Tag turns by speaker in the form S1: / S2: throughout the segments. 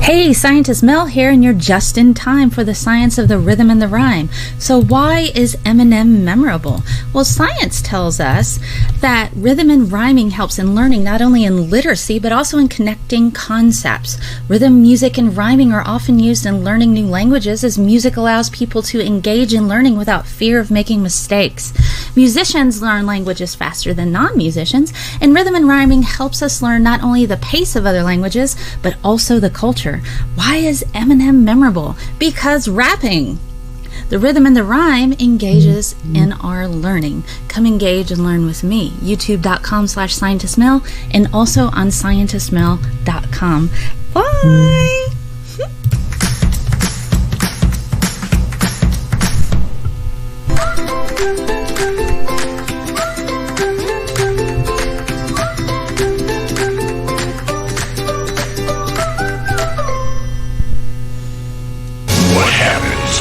S1: Hey, Scientist Mel here, and you're just in time for the science of the rhythm and the rhyme. So why is Eminem memorable? Well, science tells us that rhythm and rhyming helps in learning, not only in literacy, but also in connecting concepts. Rhythm, music, and rhyming are often used in learning new languages, as music allows people to engage in learning without fear of making mistakes. Musicians learn languages faster than non-musicians, and rhythm and rhyming helps us learn not only the pace of other languages, but also the culture. Why is Eminem memorable? Because rapping. The rhythm and the rhyme engages in our learning. Come engage and learn with me. YouTube.com/ScientistMel and also on ScientistMel.com. Bye!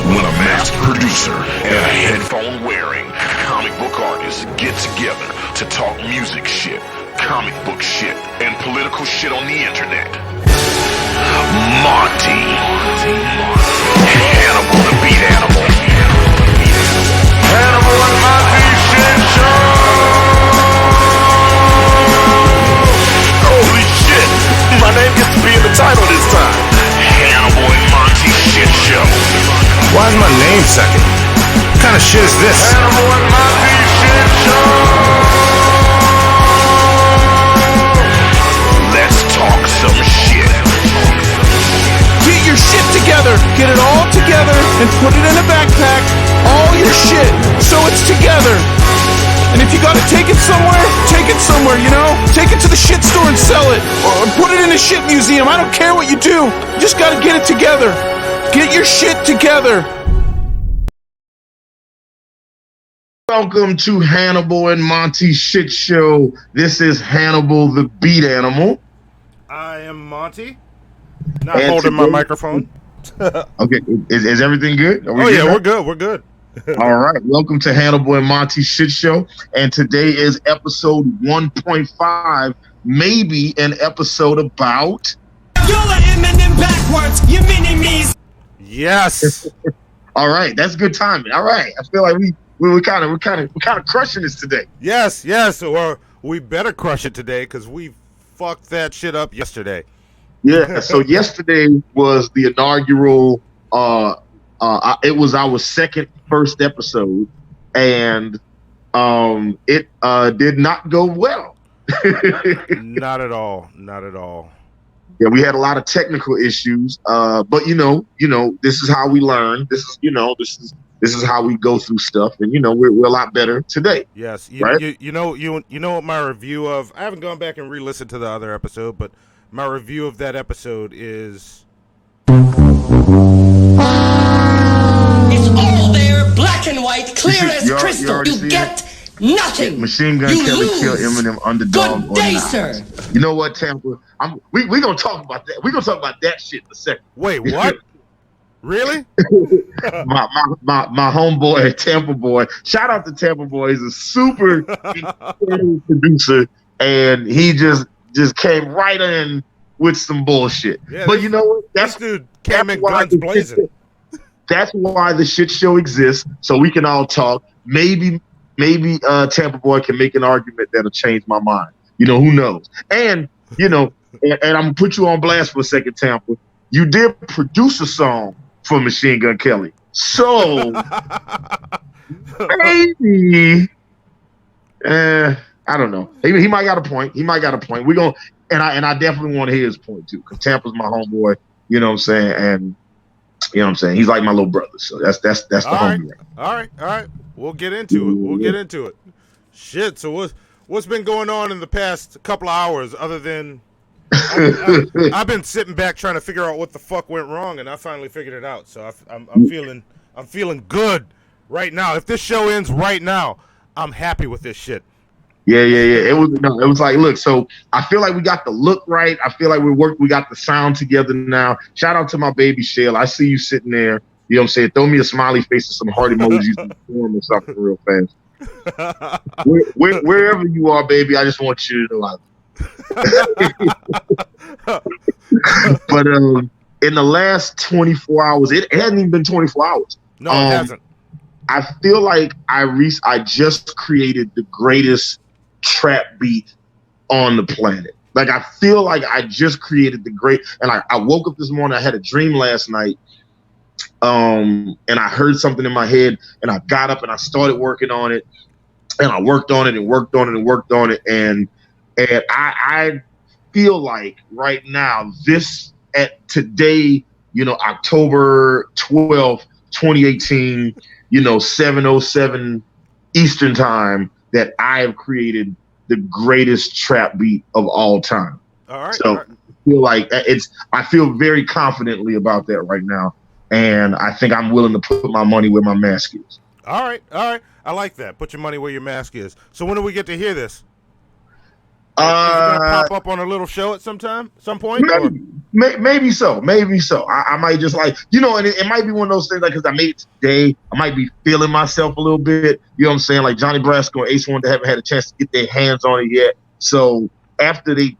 S2: When a masked producer and a headphone wearing comic book artist get together to talk music shit, comic book shit, and political shit on the internet. Monty. Hannibal the Beat Animal. Hannibal and Monty Shit Show! Holy shit! My name gets to be in the title this time. Hannibal and Monty Shit Show.
S3: Why is my name second? What kind of shit is this?
S2: Hannibal and Monty Shit Show! Let's talk some shit.
S3: Get your shit together. Get it all together and put it in a backpack. All your shit, so it's together. And if you gotta take it somewhere, you know? Take it to the shit store and sell it. Or put it in a shit museum. I don't care what you do. You just gotta get it together. Get your shit together.
S4: Welcome to Hannibal and Monty Shit Show. This is Hannibal the Beat Animal.
S5: I am Monty. Not holding my microphone.
S4: Okay, is everything good?
S5: We're good. We're good.
S4: All right, welcome to Hannibal and Monty Shit Show. And today is episode 1.5, maybe an episode about...
S6: You're Eminem Backwards Menimes.
S5: Yes.
S4: All right, that's good timing. All right, I feel like we're kind of crushing this today.
S5: Yes. Or we better crush it today because we fucked that shit up yesterday.
S4: Yeah. So yesterday was the inaugural. It was our first episode, and it did not go well.
S5: Not at all. Not at all.
S4: Yeah, we had a lot of technical issues, but you know, this is how we learn. This is how we go through stuff, and we're a lot better today.
S5: Yes,
S4: right?
S5: You know what my review of. I haven't gone back and re-listened to the other episode, but my review of that episode is.
S6: It's all there, black and white, clear as crystal. You get nothing.
S4: Machine Gun Kelly killed Eminem underdog.
S6: Good day, sir.
S4: You know what, Tampa? We gonna talk about that. We're gonna talk about that shit in a second.
S5: Wait, what? Really?
S4: my homeboy, Tampa Boy. Shout out to Tampa Boy. He's a super producer, and he just came right in with some bullshit. Yeah, but you know what?
S5: This dude came in guns blazing.
S4: That's why the shit show exists, so we can all talk. Maybe Tampa Boy can make an argument that'll change my mind. Who knows? And and I'm gonna put you on blast for a second, Tampa. You did produce a song for Machine Gun Kelly, so maybe I don't know. He might got a point. We're gonna and I definitely want to hear his point too, because Tampa's my homeboy. You know what I'm saying? And you know what I'm saying? He's like my little brother. So that's the homie.
S5: All right. We'll get into it. Shit. So what's been going on in the past couple of hours other than I've been sitting back trying to figure out what the fuck went wrong, and I finally figured it out. So I'm feeling good right now. If this show ends right now, I'm happy with this shit.
S4: Yeah. It was like, look, so I feel like we got the look right. I feel like we got the sound together now. Shout out to my baby Shell. I see you sitting there. You know what I'm saying? Throw me a smiley face or some heart emojis in the form or something real fast. Wherever you are, baby, I just want you to know I love you. in the last 24 hours, it hasn't even been 24 hours.
S5: No, it hasn't.
S4: I feel like I just created the greatest trap beat on the planet. Like, I feel like I just created and I woke up this morning, I had a dream last night, and I heard something in my head, and I got up and I started working on it, and I worked on it and worked on it and worked on it, and I feel like right now, at today, October 12th, 2018, 7:07 Eastern time, that I have created the greatest trap beat of all time.
S5: All right.
S4: So I feel like I feel very confidently about that right now. And I think I'm willing to put my money where my mask is.
S5: All right. I like that. Put your money where your mask is. So when do we get to hear this? Is it gonna pop up on a little show at some point?
S4: Maybe so. I might just and it might be one of those things, like, because I made it today, I might be feeling myself a little bit. You know what I'm saying? Like Johnny Brasco and Ace One, they haven't had a chance to get their hands on it yet. So after they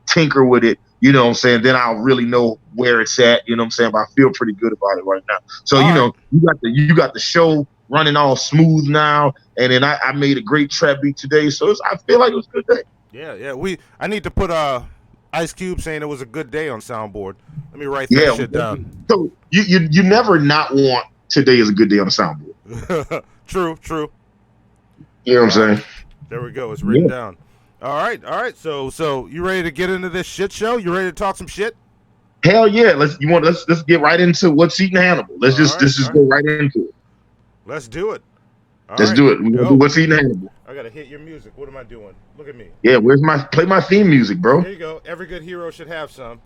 S4: tinker with it, you know what I'm saying, then I'll really know where it's at. You know what I'm saying? But I feel pretty good about it right now. So you got the show running all smooth now, and then I made a great trap beat today. So I feel like it was a good day.
S5: Yeah. I need to put Ice Cube saying it was a good day on soundboard. Let me write that shit down.
S4: So you never not want today is a good day on the soundboard.
S5: True.
S4: You know what I'm saying?
S5: There we go. It's written down. All right. So you ready to get into this shit show? You ready to talk some shit?
S4: Hell yeah. Let's get right into what's eating Hannibal. Let's just go right into it.
S5: Let's do it.
S4: Let's do it. What's eating Hannibal?
S5: I gotta hit your music. What am I doing? Look at me.
S4: Yeah, play my theme music, bro?
S5: There you go. Every good hero should have some.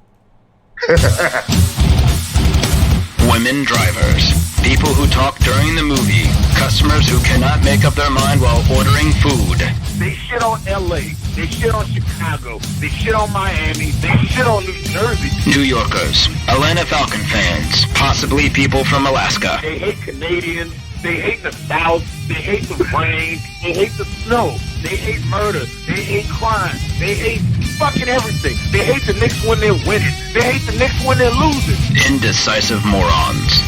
S7: Women drivers, people who talk during the movie, customers who cannot make up their mind while ordering food.
S8: They shit on LA, they shit on Chicago, they shit on Miami, they shit on New Jersey.
S7: New Yorkers, Atlanta Falcon fans, possibly people from Alaska.
S8: They hate Canadians, they hate the South, they hate the rain, they hate the snow, they hate murder, they hate crime, they hate fucking everything. They hate the Knicks when they're winning, they hate the Knicks when they're losing.
S7: Indecisive morons,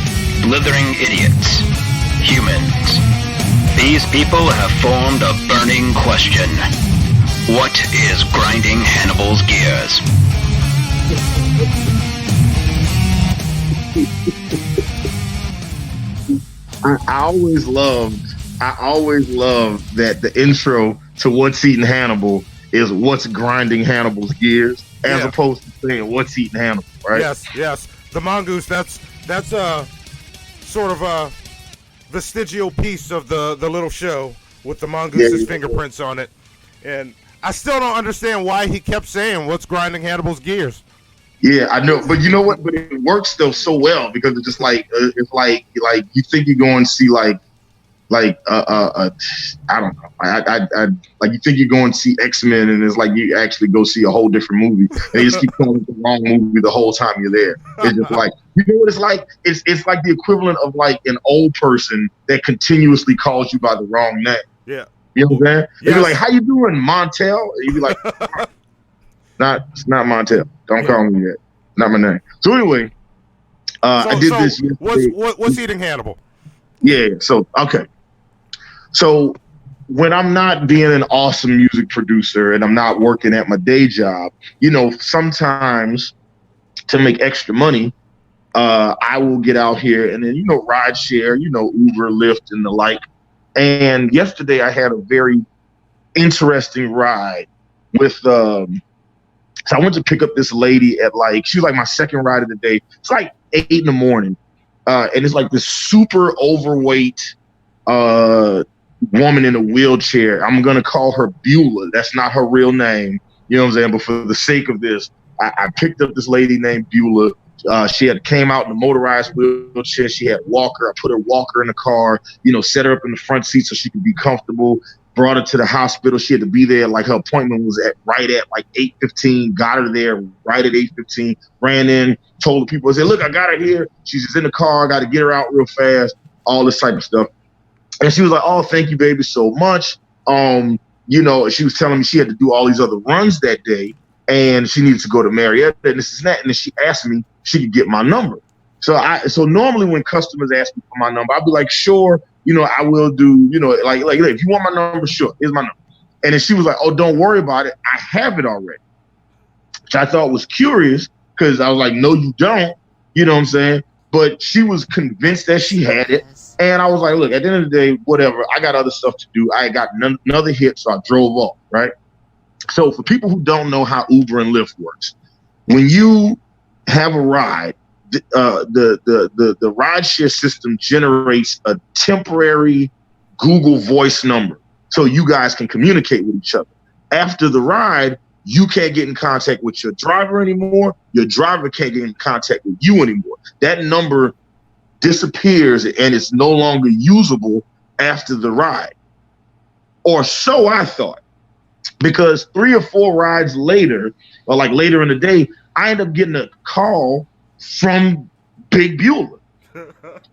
S7: blithering idiots, humans. These people have formed a burning question. What is grinding Hannibal's gears?
S4: I always loved that the intro to What's Eating Hannibal is what's grinding Hannibal's gears, as opposed to saying what's eating Hannibal, right?
S5: Yes. The mongoose, that's sort of a vestigial piece of the little show with the mongoose's fingerprints on it. And I still don't understand why he kept saying what's grinding Hannibal's gears.
S4: Yeah, I know, but you know what? But it works still so well, because it's just like it's like you think you're going to see I don't know, I like you think you're going to see X-Men, and it's like you actually go see a whole different movie. They just keep calling it the wrong movie the whole time you're there. It's just like, you know what it's like? It's like the equivalent of like an old person that continuously calls you by the wrong name.
S5: Yeah,
S4: you know what I'm saying? They'd be like, "How you doing, Montel?" And you'd be like, It's not Montel. Don't call me that. Not my name." So anyway, I did this yesterday.
S5: What's eating Hannibal?
S4: Yeah. So okay. So when I'm not being an awesome music producer and I'm not working at my day job, sometimes to make extra money, I will get out here and then ride share, Uber, Lyft, and the like. And yesterday I had a very interesting ride with. So I went to pick up this lady at she was like my second ride of the day. It's like 8 a.m. And it's like this super overweight woman in a wheelchair. I'm going to call her Beulah. That's not her real name. You know what I'm saying? But for the sake of this, I picked up this lady named Beulah. She had came out in a motorized wheelchair. She had a walker. I put her walker in the car, set her up in the front seat so she could be comfortable. Brought her to the hospital. She had to be there. Like her appointment was right at 8:15. Got her there right at 8:15. Ran in, told the people, I said, "Look, I got her here. She's just in the car. I got to get her out real fast." All this type of stuff. And she was like, "Oh, thank you, baby, so much." She was telling me she had to do all these other runs that day. and she needed to go to Marietta and this and that. And then she asked me if she could get my number. So normally when customers ask me for my number, I'll be like, sure, I will do, like if you want my number, sure, here's my number. And then she was like, oh, don't worry about it. I have it already. Which I thought was curious because I was like, no, you don't. You know what I'm saying? But she was convinced that she had it. And I was like, look, at the end of the day, whatever. I got other stuff to do. I got another hit, so I drove off, right? So for people who don't know how Uber and Lyft works, when you have a ride, the rideshare system generates a temporary Google Voice number so you guys can communicate with each other. After the ride, you can't get in contact with your driver anymore. Your driver can't get in contact with you anymore. That number disappears and it's no longer usable after the ride. Or so I thought. Because 3 or 4 rides later, or like later in the day, I ended up getting a call from Big Beulah.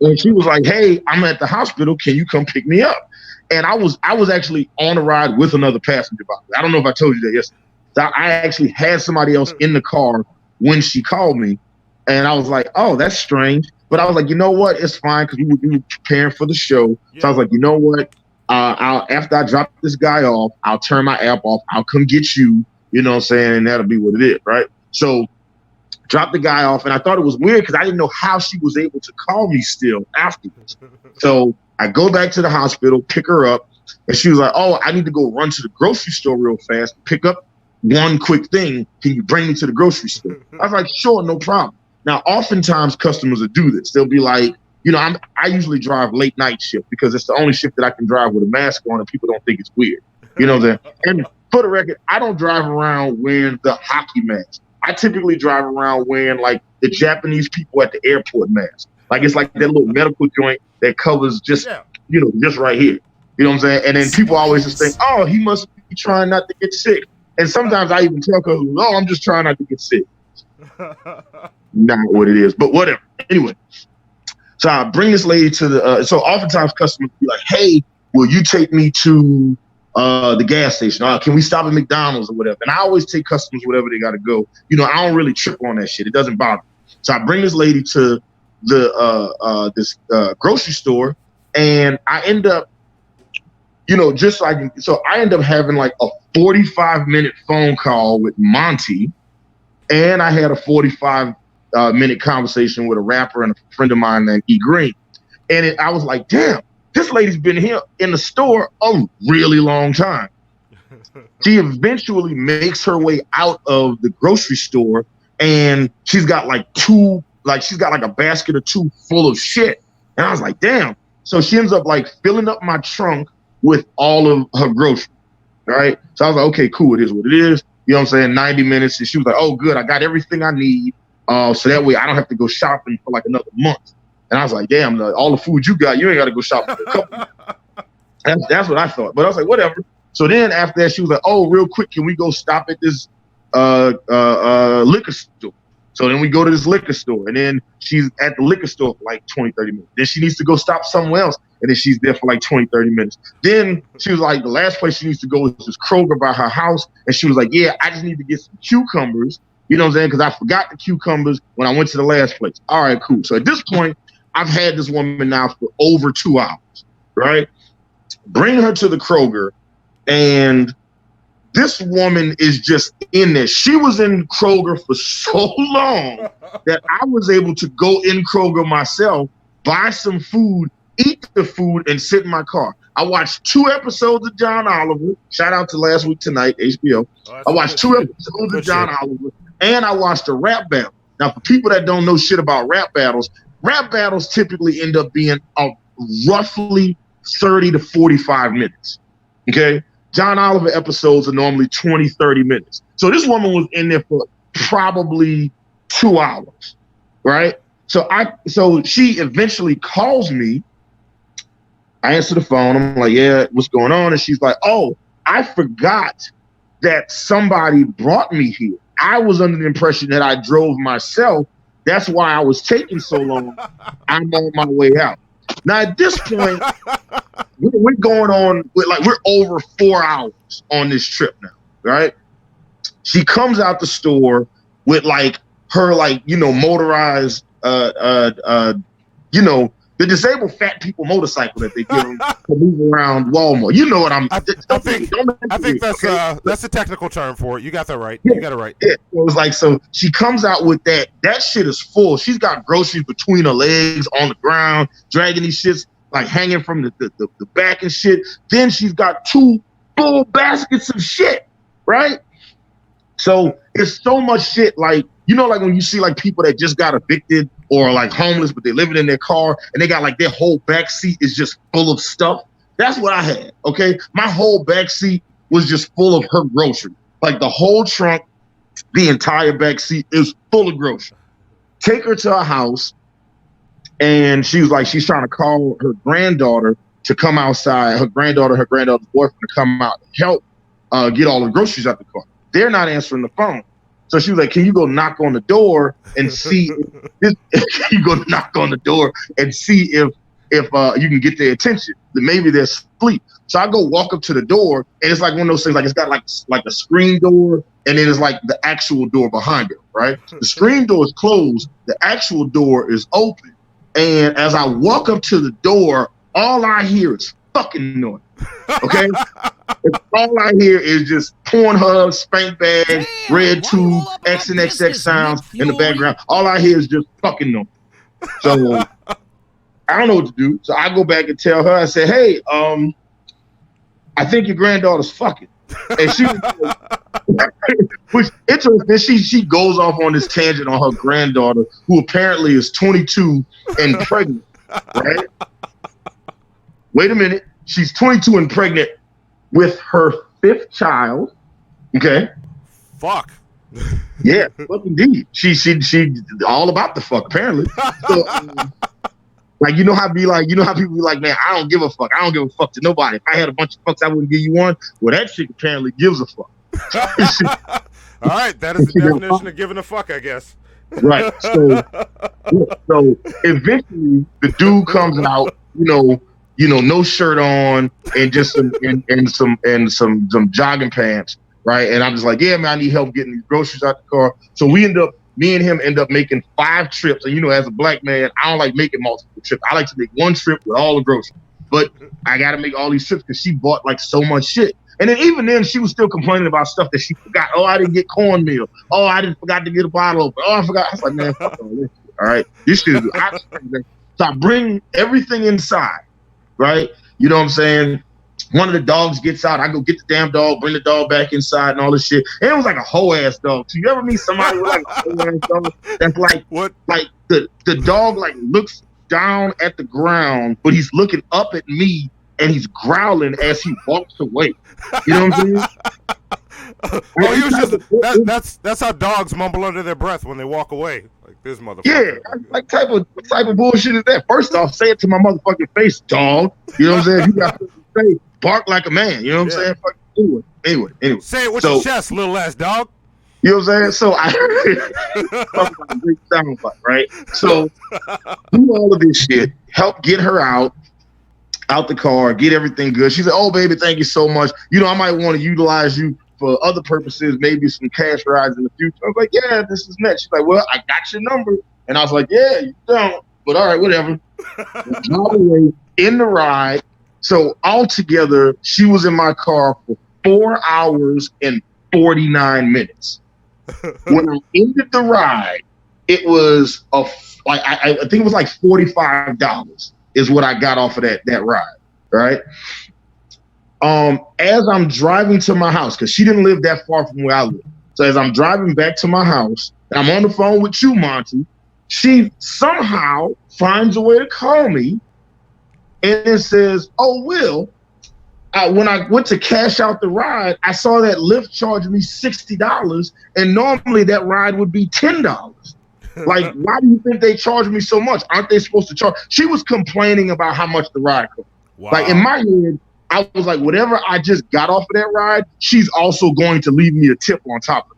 S4: And she was like, hey, I'm at the hospital. Can you come pick me up? And I was actually on a ride with another passenger. I don't know if I told you that yesterday. So I actually had somebody else in the car when she called me. And I was like, oh, that's strange. But I was like, you know what? It's fine because we were preparing for the show. Yeah. So I was like, you know what? After I drop this guy off, I'll turn my app off. I'll come get you. You know what I'm saying? And that'll be what it is, right? So drop the guy off. And I thought it was weird because I didn't know how she was able to call me still afterwards. So I go back to the hospital, pick her up. And she was like, oh, I need to go run to the grocery store real fast, pick up one quick thing. Can you bring me to the grocery store? I was like, sure, no problem. Now, oftentimes customers will do this. They'll be like, I usually drive late night shift because it's the only shift that I can drive with a mask on and people don't think it's weird. You know what I'm saying? And for the record, I don't drive around wearing the hockey mask. I typically drive around wearing like the Japanese people at the airport mask. Like it's like that little medical joint that covers just, just right here. You know what I'm saying? And then people always just think, oh, he must be trying not to get sick. And sometimes I even tell customers, oh, I'm just trying not to get sick. Not what it is, but whatever. Anyway, so I bring this lady to the, so oftentimes customers be like, hey, will you take me to the gas station? Can we stop at McDonald's or whatever? And I always take customers wherever they got to go. I don't really trip on that shit. It doesn't bother me. So I bring this lady to the this grocery store and I end up, I end up having like a 45-minute phone call with Monty, and I had a 45-minute conversation with a rapper and a friend of mine named E. Green. And I was like, damn, this lady's been here in the store a really long time. She eventually makes her way out of the grocery store, and she's got like a basket or 2 full of shit. And I was like, damn. So she ends up like filling up my trunk with all of her groceries, right? So I was like, okay, cool, it is what it is. You know what I'm saying? 90 minutes. And she was like, oh, good, I got everything I need. So that way I don't have to go shopping for like another month. And I was like, damn, all the food you got, you ain't got to go shopping for a couple months. That's what I thought. But I was like, whatever. So then after that, she was like, oh, real quick, can we go stop at this liquor store? So then we go to this liquor store, and then she's at the liquor store for like 20, 30 minutes. Then she needs to go stop somewhere else, and then she's there for like 20, 30 minutes. Then she was like, the last place she needs to go is this Kroger by her house. And she was like, yeah, I just need to get some cucumbers, you know what I'm saying? Because I forgot the cucumbers when I went to the last place. All right, cool. So at this point, I've had this woman now for over 2 hours, right? Bring her to the Kroger, and this woman is just in there. She was in Kroger for so long that I was able to go in Kroger myself, buy some food, eat the food, and sit in my car. I watched 2 episodes of John Oliver. Shout out to Last Week Tonight, HBO. I watched 2 episodes of John Oliver, and I watched a rap battle. Now, for people that don't know shit about rap battles typically end up being roughly 30 to 45 minutes, okay? John Oliver episodes are normally 20, 30 minutes. So this woman was in there for probably 2 hours, right? So she eventually calls me. I answer the phone. I'm like, yeah, what's going on? And she's like, oh, I forgot that somebody brought me here. I was under the impression that I drove myself. That's why I was taking so long. I'm on my way out. Now, at this point, we're going on, we're over 4 hours on this trip now, right? She comes out the store with like her motorized the disabled fat people motorcycle that they give them to move around Walmart. You know what I
S5: think that's a technical term for it. You got that right.
S4: Yeah,
S5: you got it right.
S4: Yeah. It was like, so she comes out with that. That shit is full. She's got groceries between her legs on the ground, dragging these shits like hanging from the back and shit. Then she's got 2 full baskets of shit, right? So it's so much shit. Like, like when you see like people that just got evicted or like homeless, but they're living in their car and they got like their whole back seat is just full of stuff. That's what I had. Okay. My whole back seat was just full of her groceries. Like the whole trunk, the entire back seat is full of groceries. Take her to her house. And she was like, she's trying to call her granddaughter to come outside. Her granddaughter's boyfriend to come out and help get all the groceries out the car. They're not answering the phone. So she was like, can you go knock on the door and see if you go knock on the door and see if you can get their attention? Maybe they're asleep. So I go walk up to the door, and it's like one of those things, like it's got like a screen door, and then it's like the actual door behind it, right? The screen door is closed, the actual door is open. And as I walk up to the door, all I hear is fucking noise. Okay? All I hear is just Pornhub, spank bag, red tube, X and XX sounds in the background. All I hear is just fucking noise. So I don't know what to do. So I go back and tell her, I say, hey, I think your granddaughter's fucking. And she which interesting, she goes off on this tangent on her granddaughter, who apparently is 22 and pregnant, right? Wait a minute. She's 22 and pregnant with her 5th child. Okay.
S5: Fuck.
S4: Yeah, fuck indeed. She all about the fuck, apparently. So, like, you know how people be like, man, I don't give a fuck. I don't give a fuck to nobody. If I had a bunch of fucks, I wouldn't give you one. Well, that chick apparently gives a fuck.
S5: All right, that is the definition of giving a fuck, I guess.
S4: Right. So eventually the dude comes out, no shirt on and just some jogging pants, right? And I'm just like, yeah, man, I need help getting these groceries out the car. So me and him end up making 5 trips. And as a black man, I don't like making multiple trips. I like to make one trip with all the groceries. But I got to make all these trips because she bought like so much shit. And then even then, she was still complaining about stuff that she forgot. Oh, I didn't get cornmeal. Oh, I forgot to get a bottle open. Oh, I forgot. I was like, man, fuck all this shit. All right, this shit is. So I bring everything inside, right? You know what I'm saying? One of the dogs gets out. I go get the damn dog, bring the dog back inside and all this shit. And it was like a whole ass dog. So you ever meet somebody with like a whole ass dog that's like
S5: what?
S4: Like the dog like looks down at the ground, but he's looking up at me and he's growling as he walks away. You know what I'm saying?
S5: That's how dogs mumble under their breath when they walk away. Like this motherfucker.
S4: Yeah, like type of bullshit is that? First off, say it to my motherfucking face, dog. You know what I'm saying? You got to say, bark like a man. You know what I'm saying? Anyway.
S5: Say it with your chest, little ass dog.
S4: You know what I'm saying? So talking about a great soundbite, right? So do all of this shit, help get her out the car, get everything good. She said, oh, baby, thank you so much. I might want to utilize you for other purposes, maybe some cash rides in the future. I was like, yeah, this is next. She's like, well, I got your number. And I was like, yeah, you don't. But all right, whatever. Drive away in the ride. So altogether, she was in my car for 4 hours and 49 minutes. When I ended the ride, it was I think it was like $45 is what I got off of that ride, right? As I'm driving to my house, because she didn't live that far from where I live. So as I'm driving back to my house, and I'm on the phone with you, Monty, she somehow finds a way to call me and it says, oh, Will, when I went to cash out the ride, I saw that Lyft charged me $60, and normally that ride would be $10. Like, why do you think they charge me so much? Aren't they supposed to charge? She was complaining about how much the ride cost. Wow. Like, in my head, I was like, whatever I just got off of that ride, she's also going to leave me a tip on top of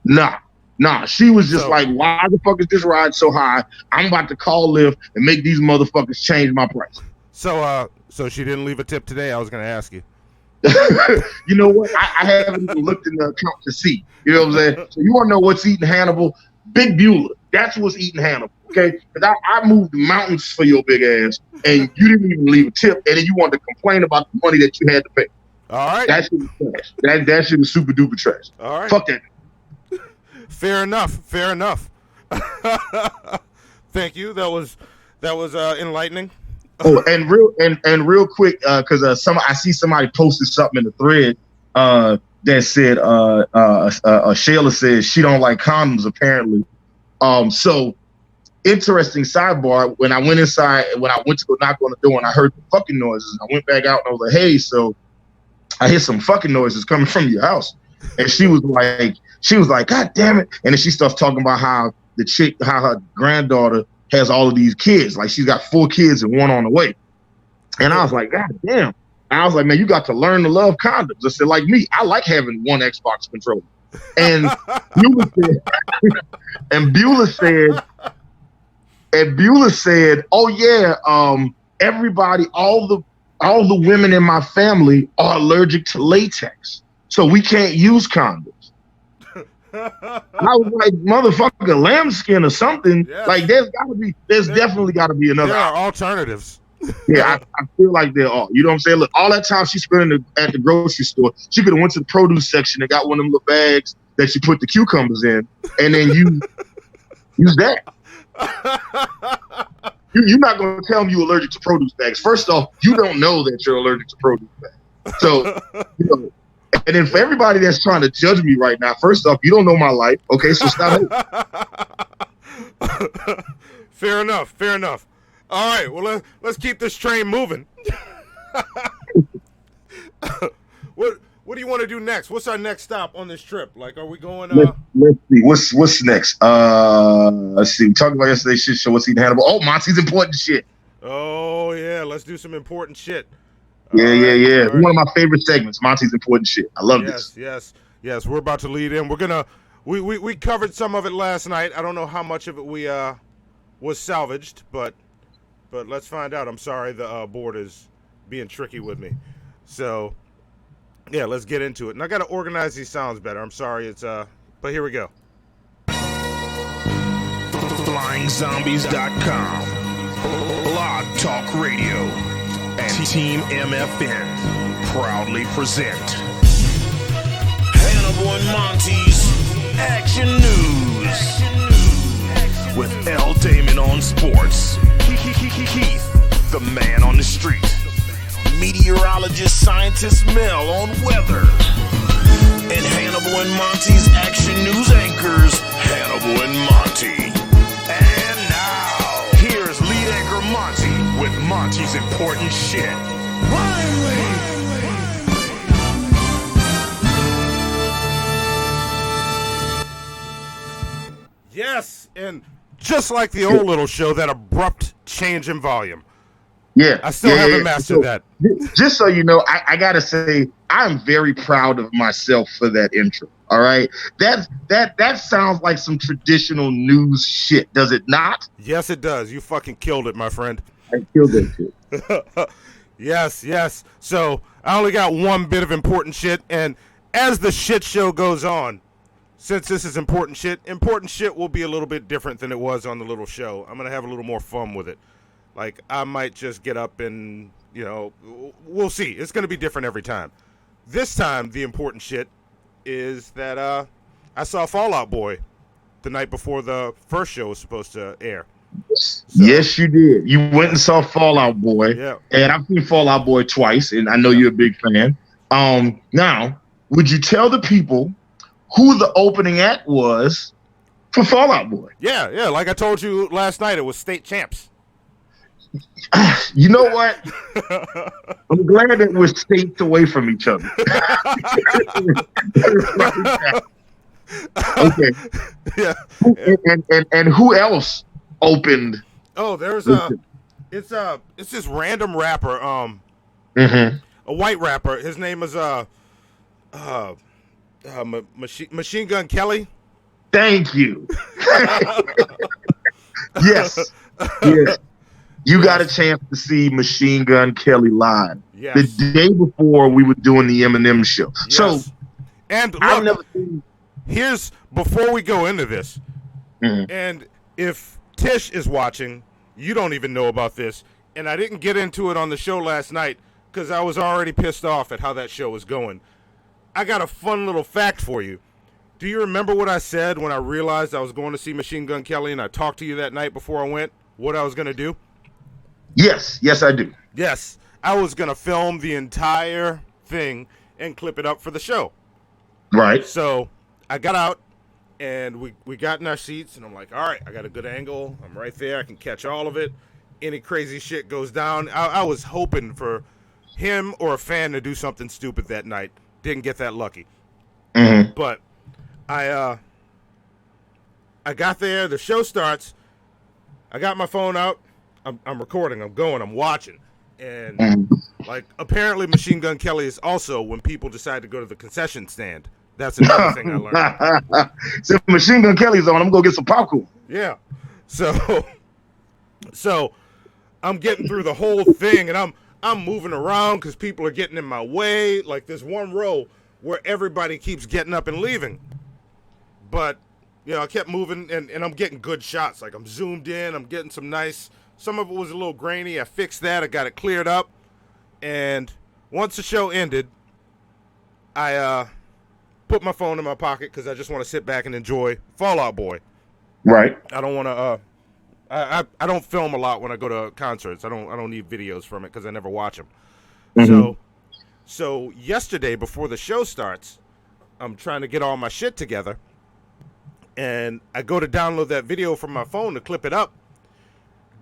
S4: it. Nah. She was just like, why the fuck is this ride so high? I'm about to call Lyft and make these motherfuckers change my price.
S5: So she didn't leave a tip today? I was going to ask you.
S4: You know what? I haven't even looked in the account to see. You know what I'm saying? So you want to know what's eating Hannibal? Big Beulah. That's what's eating Hannibal. Okay? Because I moved the mountains for your big ass, and you didn't even leave a tip, and then you wanted to complain about the money that you had to pay.
S5: All right.
S4: That shit is trash. That shit is super duper trash.
S5: All right.
S4: Fuck that.
S5: Fair enough. Fair enough. Thank you. That was enlightening.
S4: Oh, and real quick, because I see somebody posted something in the thread that said Shayla says she don't like condoms apparently. So interesting sidebar. When I went inside, when I went to go knock on the door and I heard the fucking noises, I went back out and I was like, hey, so I hear some fucking noises coming from your house. And she was like, God damn it. And then she starts talking about how her granddaughter has all of these kids. Like she's got 4 kids and 1 on the way. And I was like, God damn. And I was like, man, you got to learn to love condoms. I said, like me, I like having 1 Xbox controller. And Beulah said, oh yeah, everybody, all the women in my family are allergic to latex, so we can't use condoms. I was like, motherfucker, lambskin or something. Yeah. Like there's definitely got to be another.
S5: There are alternatives.
S4: Yeah, I feel like there are. You know what I'm saying? Look, all that time she spent at the grocery store, she could have went to the produce section and got one of them little bags that she put the cucumbers in, and then use that. You're not going to tell me you're allergic to produce bags. First off, you don't know that you're allergic to produce bags. So, and then for everybody that's trying to judge me right now, first off, you don't know my life. Okay, so stop it.
S5: Fair enough. Fair enough. All right, well, let's keep this train moving. What do you want to do next? What's our next stop on this trip? Like, are we going?
S4: Let's see. What's next? Let's see. We talked about yesterday's shit show. What's eating Hannibal? Oh, Monty's important shit.
S5: Oh yeah, let's do some important shit.
S4: Yeah. Right. One of my favorite segments, Monty's important shit. I love this.
S5: Yes. We're about to lead in. We're gonna we covered some of it last night. I don't know how much of it we was salvaged, but let's find out. I'm sorry, the board is being tricky with me. So. Yeah, let's get into it. And I got to organize these sounds better. I'm sorry, but here we go.
S3: FlyingZombies.com, Blog Talk Radio, and Team MFN proudly present Hannibal and Monty's Action News with L. Damon on sports, Keith, the man on the street, meteorologist scientist Mel on weather, and Hannibal and Monty's Action News anchors, Hannibal and Monty. And now, here's lead anchor Monty with Monty's important shit.
S5: Yes, and just like the old little show, that abrupt change in volume.
S4: Yeah,
S5: I still haven't mastered that.
S4: Just so you know, I gotta say I'm very proud of myself for that intro. All right, that sounds like some traditional news shit, does it not?
S5: Yes, it does. You fucking killed it, my friend.
S4: I killed that shit.
S5: Yes. So I only got one bit of important shit, and as the shit show goes on, since this is important shit will be a little bit different than it was on the little show. I'm gonna have a little more fun with it. Like, I might just get up and, we'll see. It's going to be different every time. This time, the important shit is that I saw Fall Out Boy the night before the first show was supposed to air.
S4: So, yes, you did. You went and saw Fall Out Boy.
S5: Yeah.
S4: And I've seen Fall Out Boy twice, and I know you're a big fan. Now, would you tell the people who the opening act was for Fall Out Boy?
S5: Yeah. Like I told you last night, it was State Champs.
S4: You know what? I'm glad that we're states away from each other. Okay.
S5: Yeah.
S4: And who else opened?
S5: Oh, there's it's this random rapper, a white rapper. His name is Machine Gun Kelly.
S4: Thank you. Yes. You got a chance to see Machine Gun Kelly live. the day before we were doing the Eminem show.
S5: Yes.
S4: So,
S5: and look,
S4: I've never seen.
S5: Here's before we go into this, and if Tish is watching, you don't even know about this, and I didn't get into it on the show last night because I was already pissed off at how that show was going. I got a fun little fact for you. Do you remember what I said when I realized I was going to see Machine Gun Kelly and I talked to you that night before I went, what I was going to do?
S4: Yes, I do.
S5: Yes, I was going to film the entire thing and clip it up for the show.
S4: Right.
S5: So I got out and we got in our seats and I'm like, all right, I got a good angle. I'm right there. I can catch all of it. Any crazy shit goes down. I was hoping for him or a fan to do something stupid that night. Didn't get that lucky. But I got there. The show starts. I got my phone out. I'm recording. I'm going. I'm watching. And like apparently Machine Gun Kelly is also when people decide to go to the concession stand. That's another thing I learned.
S4: So Machine Gun Kelly's on, I'm gonna go get some popcorn.
S5: Yeah. So I'm getting through the whole thing and I'm moving around because people are getting in my way. Like there's one row where everybody keeps getting up and leaving. But you know, I kept moving and I'm getting good shots. Like I'm zoomed in, I'm getting some nice. Some of it was a little grainy. I fixed that. I got it cleared up. And once the show ended, I put my phone in my pocket because I just want to sit back and enjoy Fall Out Boy.
S4: Right.
S5: I don't want to. I don't film a lot when I go to concerts. I don't need videos from it because I never watch them. So yesterday before the show starts, I'm trying to get all my shit together, and I go to download that video from my phone to clip it up.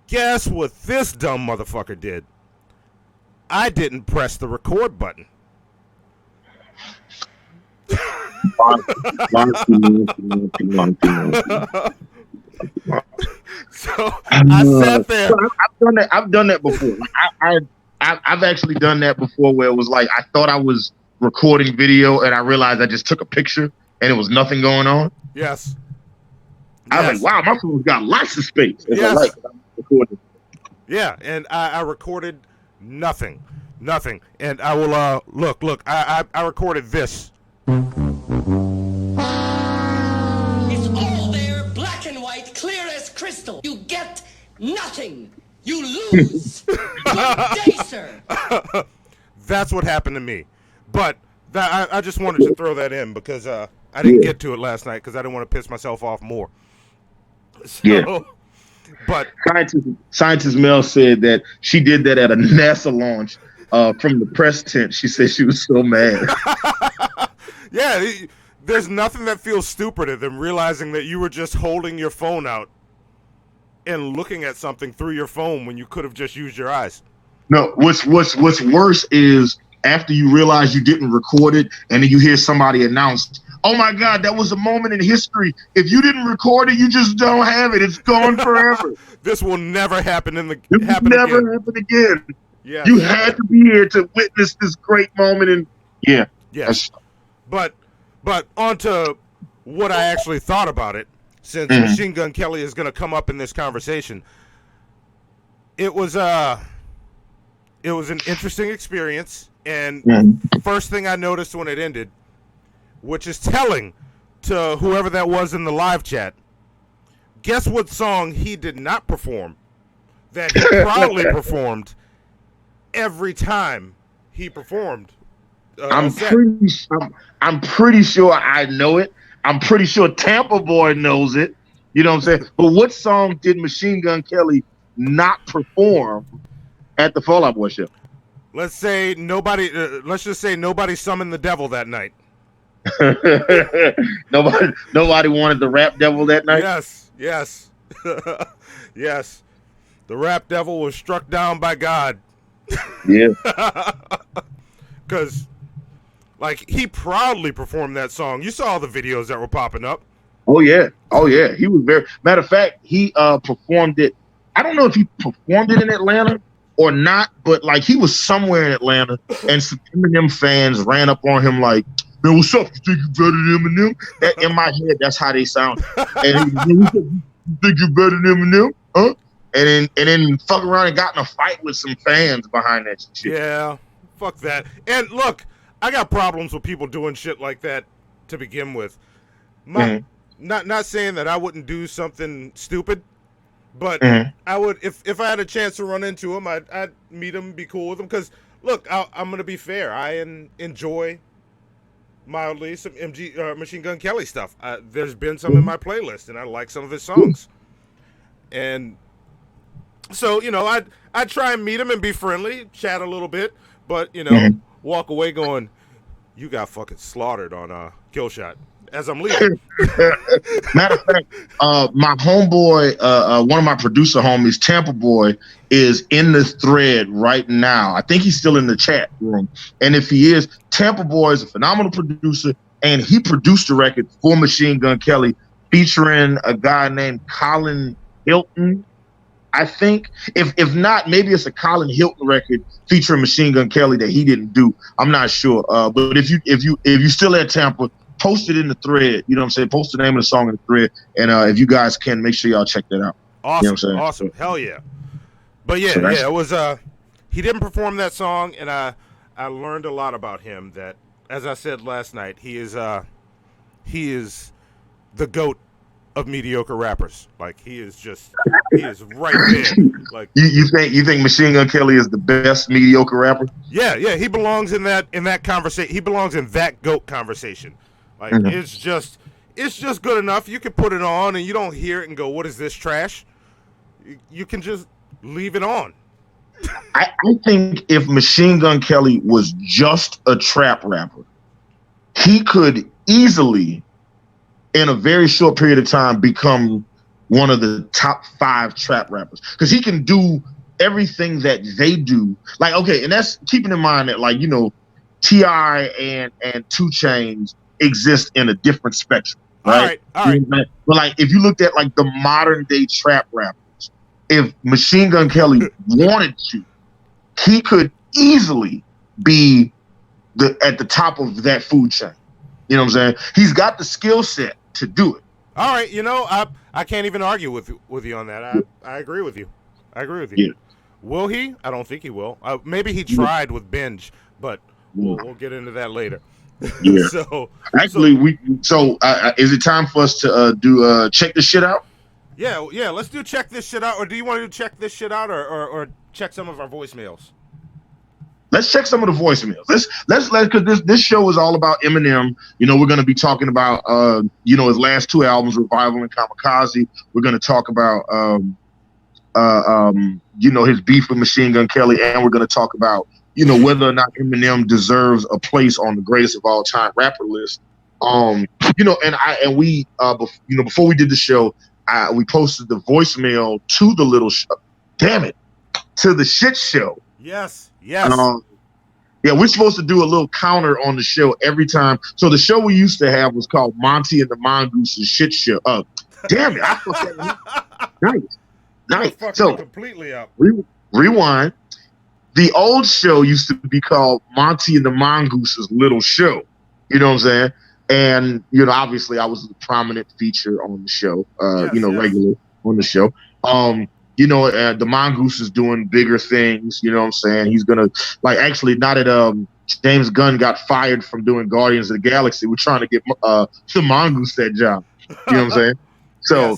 S5: Guess what this dumb motherfucker did? I didn't press the record button. So I sat there.
S4: I've done that before. I've actually done that before where it was like I thought I was recording video and I realized I just took a picture and it was nothing going on.
S5: Yes.
S4: I was like, wow, my phone's got lots of space.
S5: Yes. Yeah, and I recorded nothing. And I will look. I recorded this.
S6: It's all there, black and white, clear as crystal. You get nothing. You lose. Good day, sir.
S5: That's what happened to me. But I just wanted to throw that in because I didn't get to it last night because I didn't want to piss myself off more. So, but
S4: Scientist Mel said that she did that at a NASA launch from the press tent. She said she was so mad.
S5: Yeah, there's nothing that feels stupider than realizing that you were just holding your phone out and looking at something through your phone when you could have just used your eyes.
S4: No, what's worse is after you realize you didn't record it and then you hear somebody announce, oh my God, that was a moment in history. If you didn't record it, you just don't have it. It's gone forever.
S5: This will never happen
S4: happen again.
S5: Yeah.
S4: You had to be here to witness this great moment. And
S5: yes. But onto what I actually thought about it, since Machine Gun Kelly is going to come up in this conversation. It was an interesting experience, and first thing I noticed when it ended, which is telling to whoever that was in the live chat, guess what song he did not perform that he proudly performed every time he performed?
S4: I'm pretty sure I know it. I'm pretty sure Tampa Boy knows it. You know what I'm saying? But what song did Machine Gun Kelly not perform at the Fall Out Boy show?
S5: Let's say nobody. Let's just say nobody summoned the devil that night.
S4: Nobody wanted the rap devil that night.
S5: Yes. Yes. The rap devil was struck down by God.
S4: Yeah.
S5: Because, like, he proudly performed that song. You saw the videos that were popping up.
S4: Oh yeah. He was very. Matter of fact, he performed it. I don't know if he performed it in Atlanta or not, but like he was somewhere in Atlanta, and some Eminem fans ran up on him like, "Man, what's up? You think you better than Eminem?" In my head, that's how they sound. And you think you better than Eminem? Huh? And then fuck around and got in a fight with some fans behind that shit.
S5: Yeah, Fuck that. And look, I got problems with people doing shit like that to begin with. Not saying that I wouldn't do something stupid, but I would if I had a chance to run into him, I'd meet him, be cool with him. Because look, I'm gonna be fair. I enjoy mildly some Machine Gun Kelly stuff. There's been some in my playlist, and I like some of his songs. And so, I'd try and meet him and be friendly, chat a little bit, but, walk away going, you got fucking slaughtered on Kill Shot as I'm leaving.
S4: Matter of fact, my homeboy, one of my producer homies, Tampa Boy, is in the thread right now. I think he's still in the chat room. And if he is, Tampa Boy is a phenomenal producer, and he produced a record for Machine Gun Kelly featuring a guy named Colin Hilton. I think if not, maybe it's a Colin Hilton record featuring Machine Gun Kelly that he didn't do. I'm not sure. But if you still at Tampa, post it in the thread. You know what I'm saying? Post the name of the song in the thread, and if you guys can, make sure y'all check that out.
S5: Awesome,
S4: you know what I'm saying?
S5: Awesome, hell yeah. But yeah, it was. He didn't perform that song, and I learned a lot about him. That, as I said last night, he is the GOAT of mediocre rappers. Like, he is right there. Like,
S4: you think Machine Gun Kelly is the best mediocre rapper?
S5: Yeah, he belongs in that conversation. He belongs in that GOAT conversation. Like, it's just good enough. You can put it on and you don't hear it and go, what is this trash? You can just leave it on.
S4: I think if Machine Gun Kelly was just a trap rapper, he could easily, in a very short period of time, become one of the top 5 trap rappers, because he can do everything that they do. Like, okay, and that's keeping in mind that, like, T.I. and 2 Chainz exist in a different spectrum, right?
S5: All right.
S4: But like, if you looked at like the modern day trap rappers, if Machine Gun Kelly wanted to, he could easily be at the top of that food chain. You know what I'm saying? He's got the skill set to do it.
S5: All right, I can't even argue with you on that. I agree with you.
S4: Yeah.
S5: Will he? I don't think he will. Maybe he tried with Binge, but we'll get into that later.
S4: Yeah.
S5: So
S4: is it time for us to do check this shit out?
S5: Yeah. Let's do check this shit out. Or do you want to check this shit out, or check some of our voicemails?
S4: Let's check some of the voicemails. Let's because this show is all about Eminem. We're going to be talking about his last 2 albums, Revival and Kamikaze. We're going to talk about his beef with Machine Gun Kelly, and we're going to talk about whether or not Eminem deserves a place on the greatest of all time rapper list. Before we did the show, we posted the voicemail to the little to the shit show.
S5: Yes.
S4: We're supposed to do a little counter on the show every time. So the show we used to have was called Monty and the Mongooses Shit Show. Damn it! I fucked that. Nice. So
S5: completely up.
S4: Rewind. The old show used to be called Monty and the Mongooses Little Show. You know what I'm saying? And obviously I was a prominent feature on the show. Regular on the show. The Mongoose is doing bigger things. You know what I'm saying? He's gonna actually now that James Gunn got fired from doing Guardians of the Galaxy, we're trying to get the Mongoose that job. You know what I'm saying? So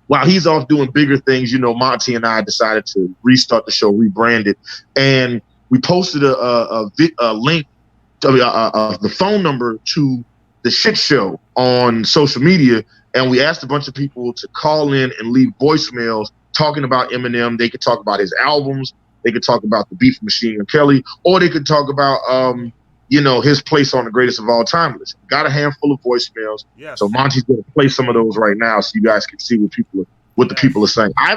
S4: while he's off doing bigger things, Monty and I decided to restart the show, rebrand it, and we posted a link to the phone number to the shit show on social media, and we asked a bunch of people to call in and leave voicemails talking about Eminem. They could talk about his albums, they could talk about the beef with Machine Gun Kelly, or they could talk about his place on the greatest of all time list. Got a handful of voicemails.
S5: Yes.
S4: So Monty's gonna play some of those right now so you guys can see what the people are saying. I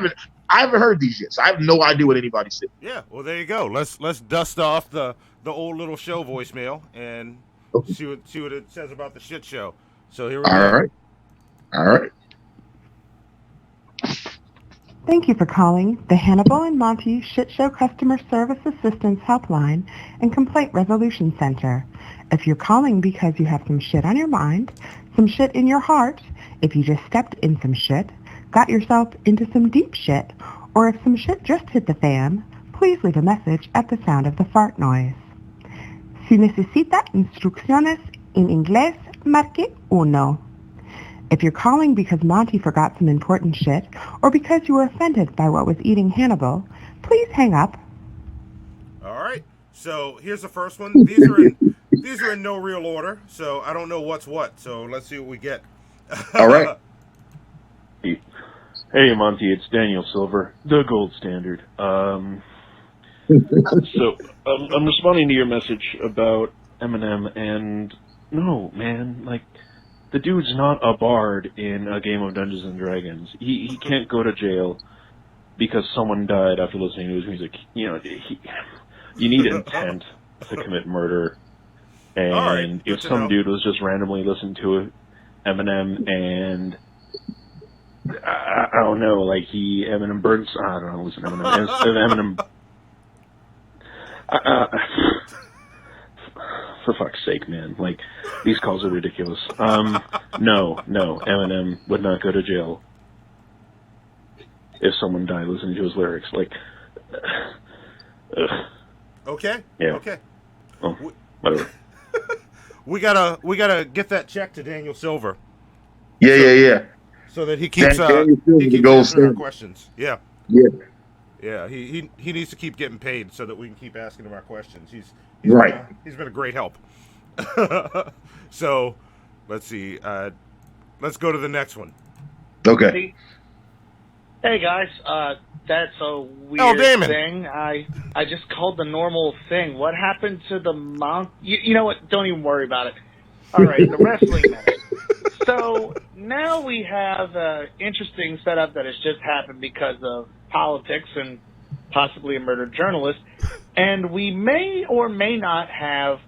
S4: haven't heard these yet, so I have no idea what anybody said.
S5: Yeah, well there you go. Let's dust off the old little show voicemail and see what it says about the shit show. So here we go.
S4: All right.
S9: Thank you for calling the Hannibal and Monty Shit Show Customer Service Assistance Helpline and Complaint Resolution Center. If you're calling because you have some shit on your mind, some shit in your heart, if you just stepped in some shit, got yourself into some deep shit, or if some shit just hit the fan, please leave a message at the sound of the fart noise. Si necesita instrucciones en inglés, marque 1. If you're calling because Monty forgot some important shit, or because you were offended by what was eating Hannibal, please hang up.
S5: All right. So here's the first one. These are in no real order, so I don't know what's what. So let's see what we get.
S4: All right.
S10: Hey, Monty, it's Daniel Silver, the gold standard. I'm responding to your message about Eminem, and no, man, like, the dude's not a bard in a game of Dungeons and Dragons. He can't go to jail because someone died after listening to his music. You know, you need intent to commit murder. And if some dude was just randomly listening to Eminem and I don't know, like Eminem burns. I don't know. Listen, Eminem. For fuck's sake, man! Like, these calls are ridiculous. No, Eminem would not go to jail if someone died listening to his lyrics. Like,
S5: okay.
S10: Yeah.
S5: Okay.
S10: Oh, whatever.
S5: We gotta get that check to Daniel Silver.
S4: Yeah.
S5: So that he keeps answering our questions. Yeah. He needs to keep getting paid so that we can keep asking him our questions. He's
S4: right.
S5: He's been a great help. So let's see. Let's go to the next one.
S4: Okay.
S11: Hey guys, that's a weird thing. I just called the normal thing. What happened to the mount? You know what? Don't even worry about it. All right, the wrestling minute. So now we have an interesting setup that has just happened because of politics and possibly a murdered journalist. And we may or may not have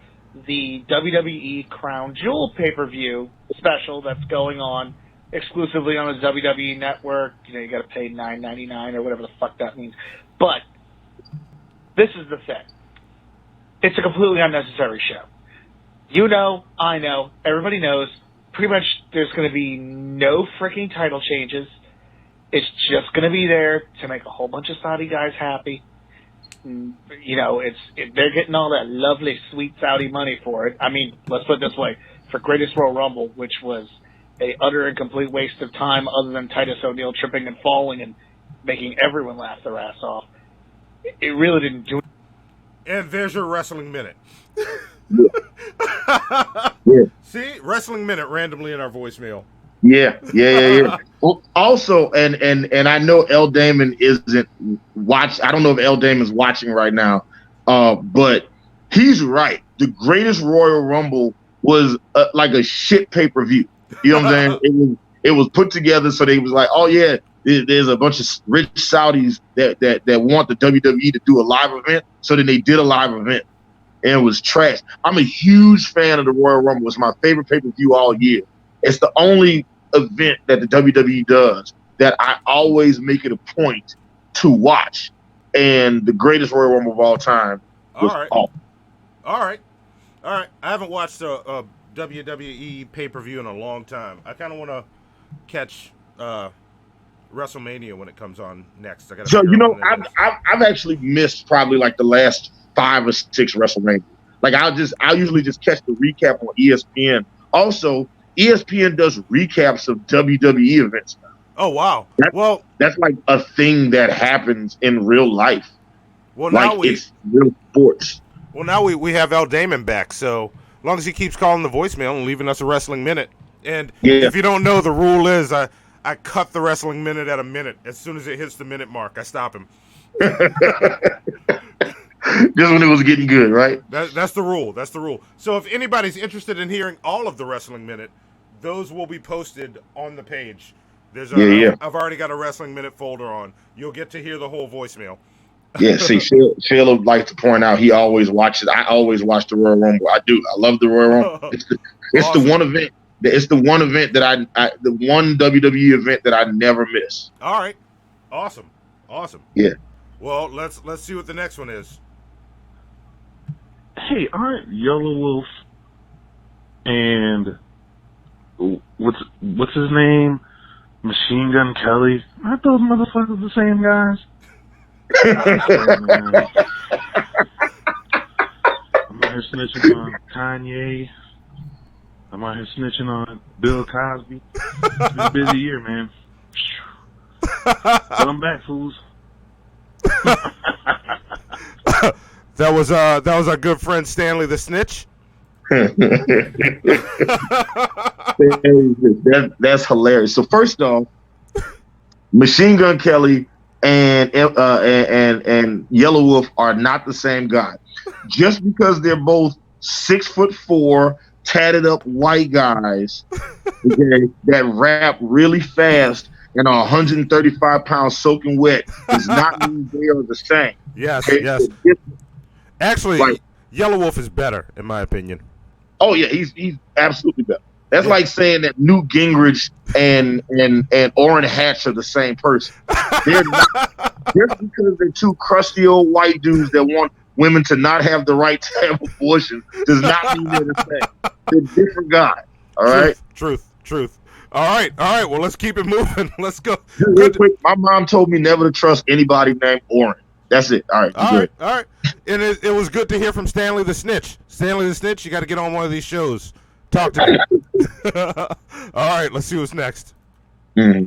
S11: the WWE Crown Jewel pay-per-view special that's going on exclusively on the WWE Network. You know, you got to pay $9.99 or whatever the fuck that means. But this is the thing. It's a completely unnecessary show. You know, I know, everybody knows, pretty much there's going to be no freaking title changes. It's just going to be there to make a whole bunch of Saudi guys happy. You know, they're getting all that lovely, sweet Saudi money for it. I mean, let's put it this way. For Greatest Royal Rumble, which was a utter and complete waste of time other than Titus O'Neil tripping and falling and making everyone laugh their ass off, it really didn't do it.
S5: And there's your Wrestling Minute.
S4: Yeah.
S5: See? Wrestling Minute randomly in our voicemail.
S4: Yeah. Also, and I know L. Damon isn't I don't know if L. Damon's watching right now, but he's right. The Greatest Royal Rumble was like a shit pay-per-view. You know what I'm saying? It was put together so they was like, oh yeah, there's a bunch of rich Saudis that want the WWE to do a live event. So then they did a live event, and it was trash. I'm a huge fan of the Royal Rumble. It's my favorite pay-per-view all year. It's the only event that the WWE does that I always make it a point to watch. And the Greatest Royal Rumble of all time was awful.
S5: All right. I haven't watched a WWE pay-per-view in a long time. I kind of want to catch WrestleMania when it comes on next.
S4: So, you know, I've actually missed probably like the last 5 or 6 WrestleMania. Like I usually just catch the recap on ESPN. Also, ESPN does recaps of WWE events now.
S5: Oh wow!
S4: That's like a thing that happens in real life.
S5: Well,
S4: like
S5: now
S4: it's real sports.
S5: Well, now we have L. Damon back, so as long as he keeps calling the voicemail and leaving us a Wrestling Minute. And if you don't know, the rule is I cut the Wrestling Minute at a minute. As soon as it hits the minute mark, I stop him.
S4: Just when it was getting good, right?
S5: That's the rule. That's the rule. So if anybody's interested in hearing all of the Wrestling Minute, those will be posted on the page. There's I've already got a Wrestling Minute folder on. You'll get to hear the whole voicemail.
S4: Yeah, see, Phil would like to point out he always watches. I always watch the Royal Rumble. I do. I love the Royal Rumble. It's awesome. the one event. It's the one event that the one WWE event that I never miss.
S5: All right, awesome.
S4: Yeah.
S5: Well, let's see what the next one is.
S10: Hey, aren't Yellow Wolf and what's his name? Machine Gun Kelly? Aren't those motherfuckers the same guys? I'm not here snitching on Kanye. I'm out here snitching on Bill Cosby. It's been a busy year, man. But I'm back, fools.
S5: That was our good friend Stanley the Snitch.
S4: That's hilarious. So first off, Machine Gun Kelly and Yellow Wolf are not the same guy. Just because they're both 6'4", tatted up white guys, okay, that rap really fast and are 135 pounds soaking wet does not mean they are the same.
S5: Yes,
S4: okay?
S5: yes. Actually,
S4: like,
S5: Yellow Wolf is better, in my opinion.
S4: Oh yeah, he's absolutely better. That's like saying that Newt Gingrich and Orrin Hatch are the same person. They're not. Just because they're two crusty old white dudes that want women to not have the right to have abortion does not mean they're the same. They're different guys. All right.
S5: Truth. All right. Well, let's keep it moving. Let's go.
S4: Real quick, my mom told me never to trust anybody named Orrin. That's it. All right.
S5: All right. And it was good to hear from Stanley the Snitch. Stanley the Snitch, you got to get on one of these shows. Talk to me. All right, let's see what's next.
S4: Mm-hmm.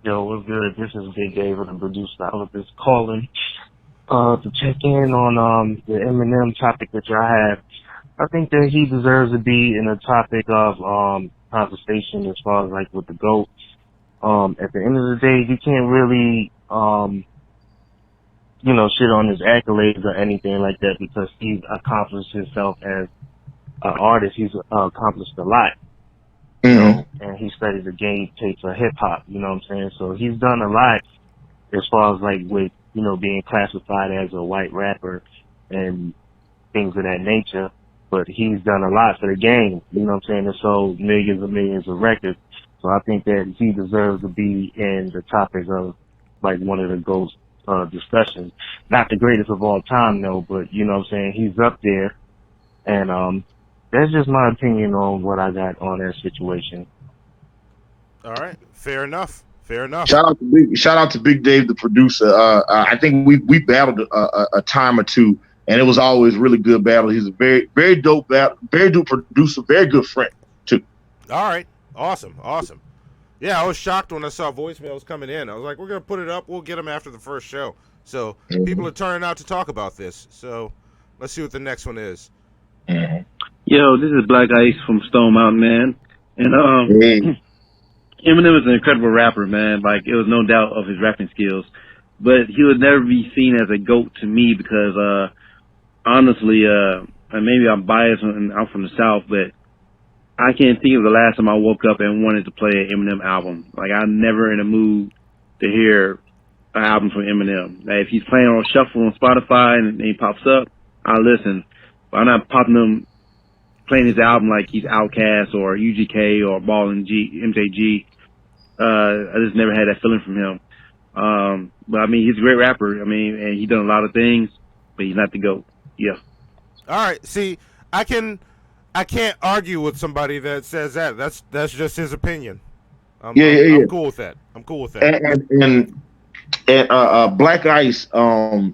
S12: Yo, what's good? This is Big David, the producer. I was just calling to check in on the Eminem topic that y'all have. I think that he deserves to be in a topic of conversation as far as like with the GOAT. At the end of the day, you can't really shit on his accolades or anything like that because he's accomplished himself as an artist. He's accomplished a lot. And he studied the game tapes of hip hop, you know what I'm saying? So he's done a lot as far as like with, being classified as a white rapper and things of that nature. But he's done a lot for the game, you know what I'm saying? And sold millions and millions of records. So I think that he deserves to be in the topic of like one of the GOAT's discussions. Not the greatest of all time though, but you know what I'm saying? He's up there. And that's just my opinion on what I got on that situation.
S5: All right, fair enough.
S4: Shout out to Big Dave, the producer. I think we battled a time or two, and it was always really good battle. He's a very dope producer, very good friend too.
S5: All right, awesome. Yeah, I was shocked when I saw voicemails coming in. I was like, we're gonna put it up. We'll get them after the first show. So people are turning out to talk about this. So let's see what the next one is.
S13: Yo, this is Black Ice from Stone Mountain, man. And Eminem is an incredible rapper, man. Like, it was no doubt of his rapping skills. But he would never be seen as a GOAT to me because, honestly, and maybe I'm biased and I'm from the South, but I can't think of the last time I woke up and wanted to play an Eminem album. Like, I'm never in a mood to hear an album from Eminem. Like, if he's playing on shuffle on Spotify and he pops up, I'll listen. But I'm not playing his album like he's Outkast or UGK or Ball and MJG. I just never had that feeling from him. But I mean, he's a great rapper. I mean, and he's done a lot of things, but he's not the GOAT. Yeah.
S5: All right. See, I can't argue with somebody that says that. That's just his opinion. I'm cool with that.
S4: And Black Ice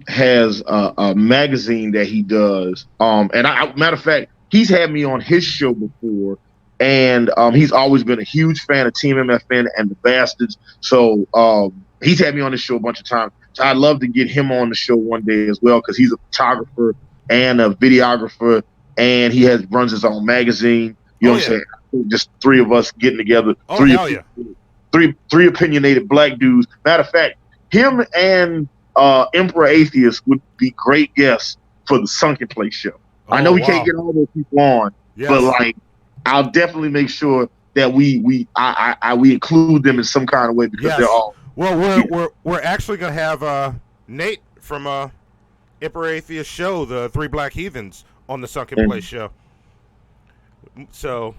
S4: has a magazine that he does. Matter of fact, he's had me on his show before, and he's always been a huge fan of Team MFN and the Bastards. So he's had me on the show a bunch of times. So I'd love to get him on the show one day as well because he's a photographer and a videographer, and he runs his own magazine. You know what I'm saying? Just three of us getting together. Three opinionated black dudes. Matter of fact, him and Emperor Atheist would be great guests for the Sunken Place show. I know we can't get all those people on, but like, I'll definitely make sure that we include them in some kind of way because they're all.
S5: Well, we're actually gonna have Nate from Emperor Atheist show, the Three Black Heathens, on the Sunken Place show. So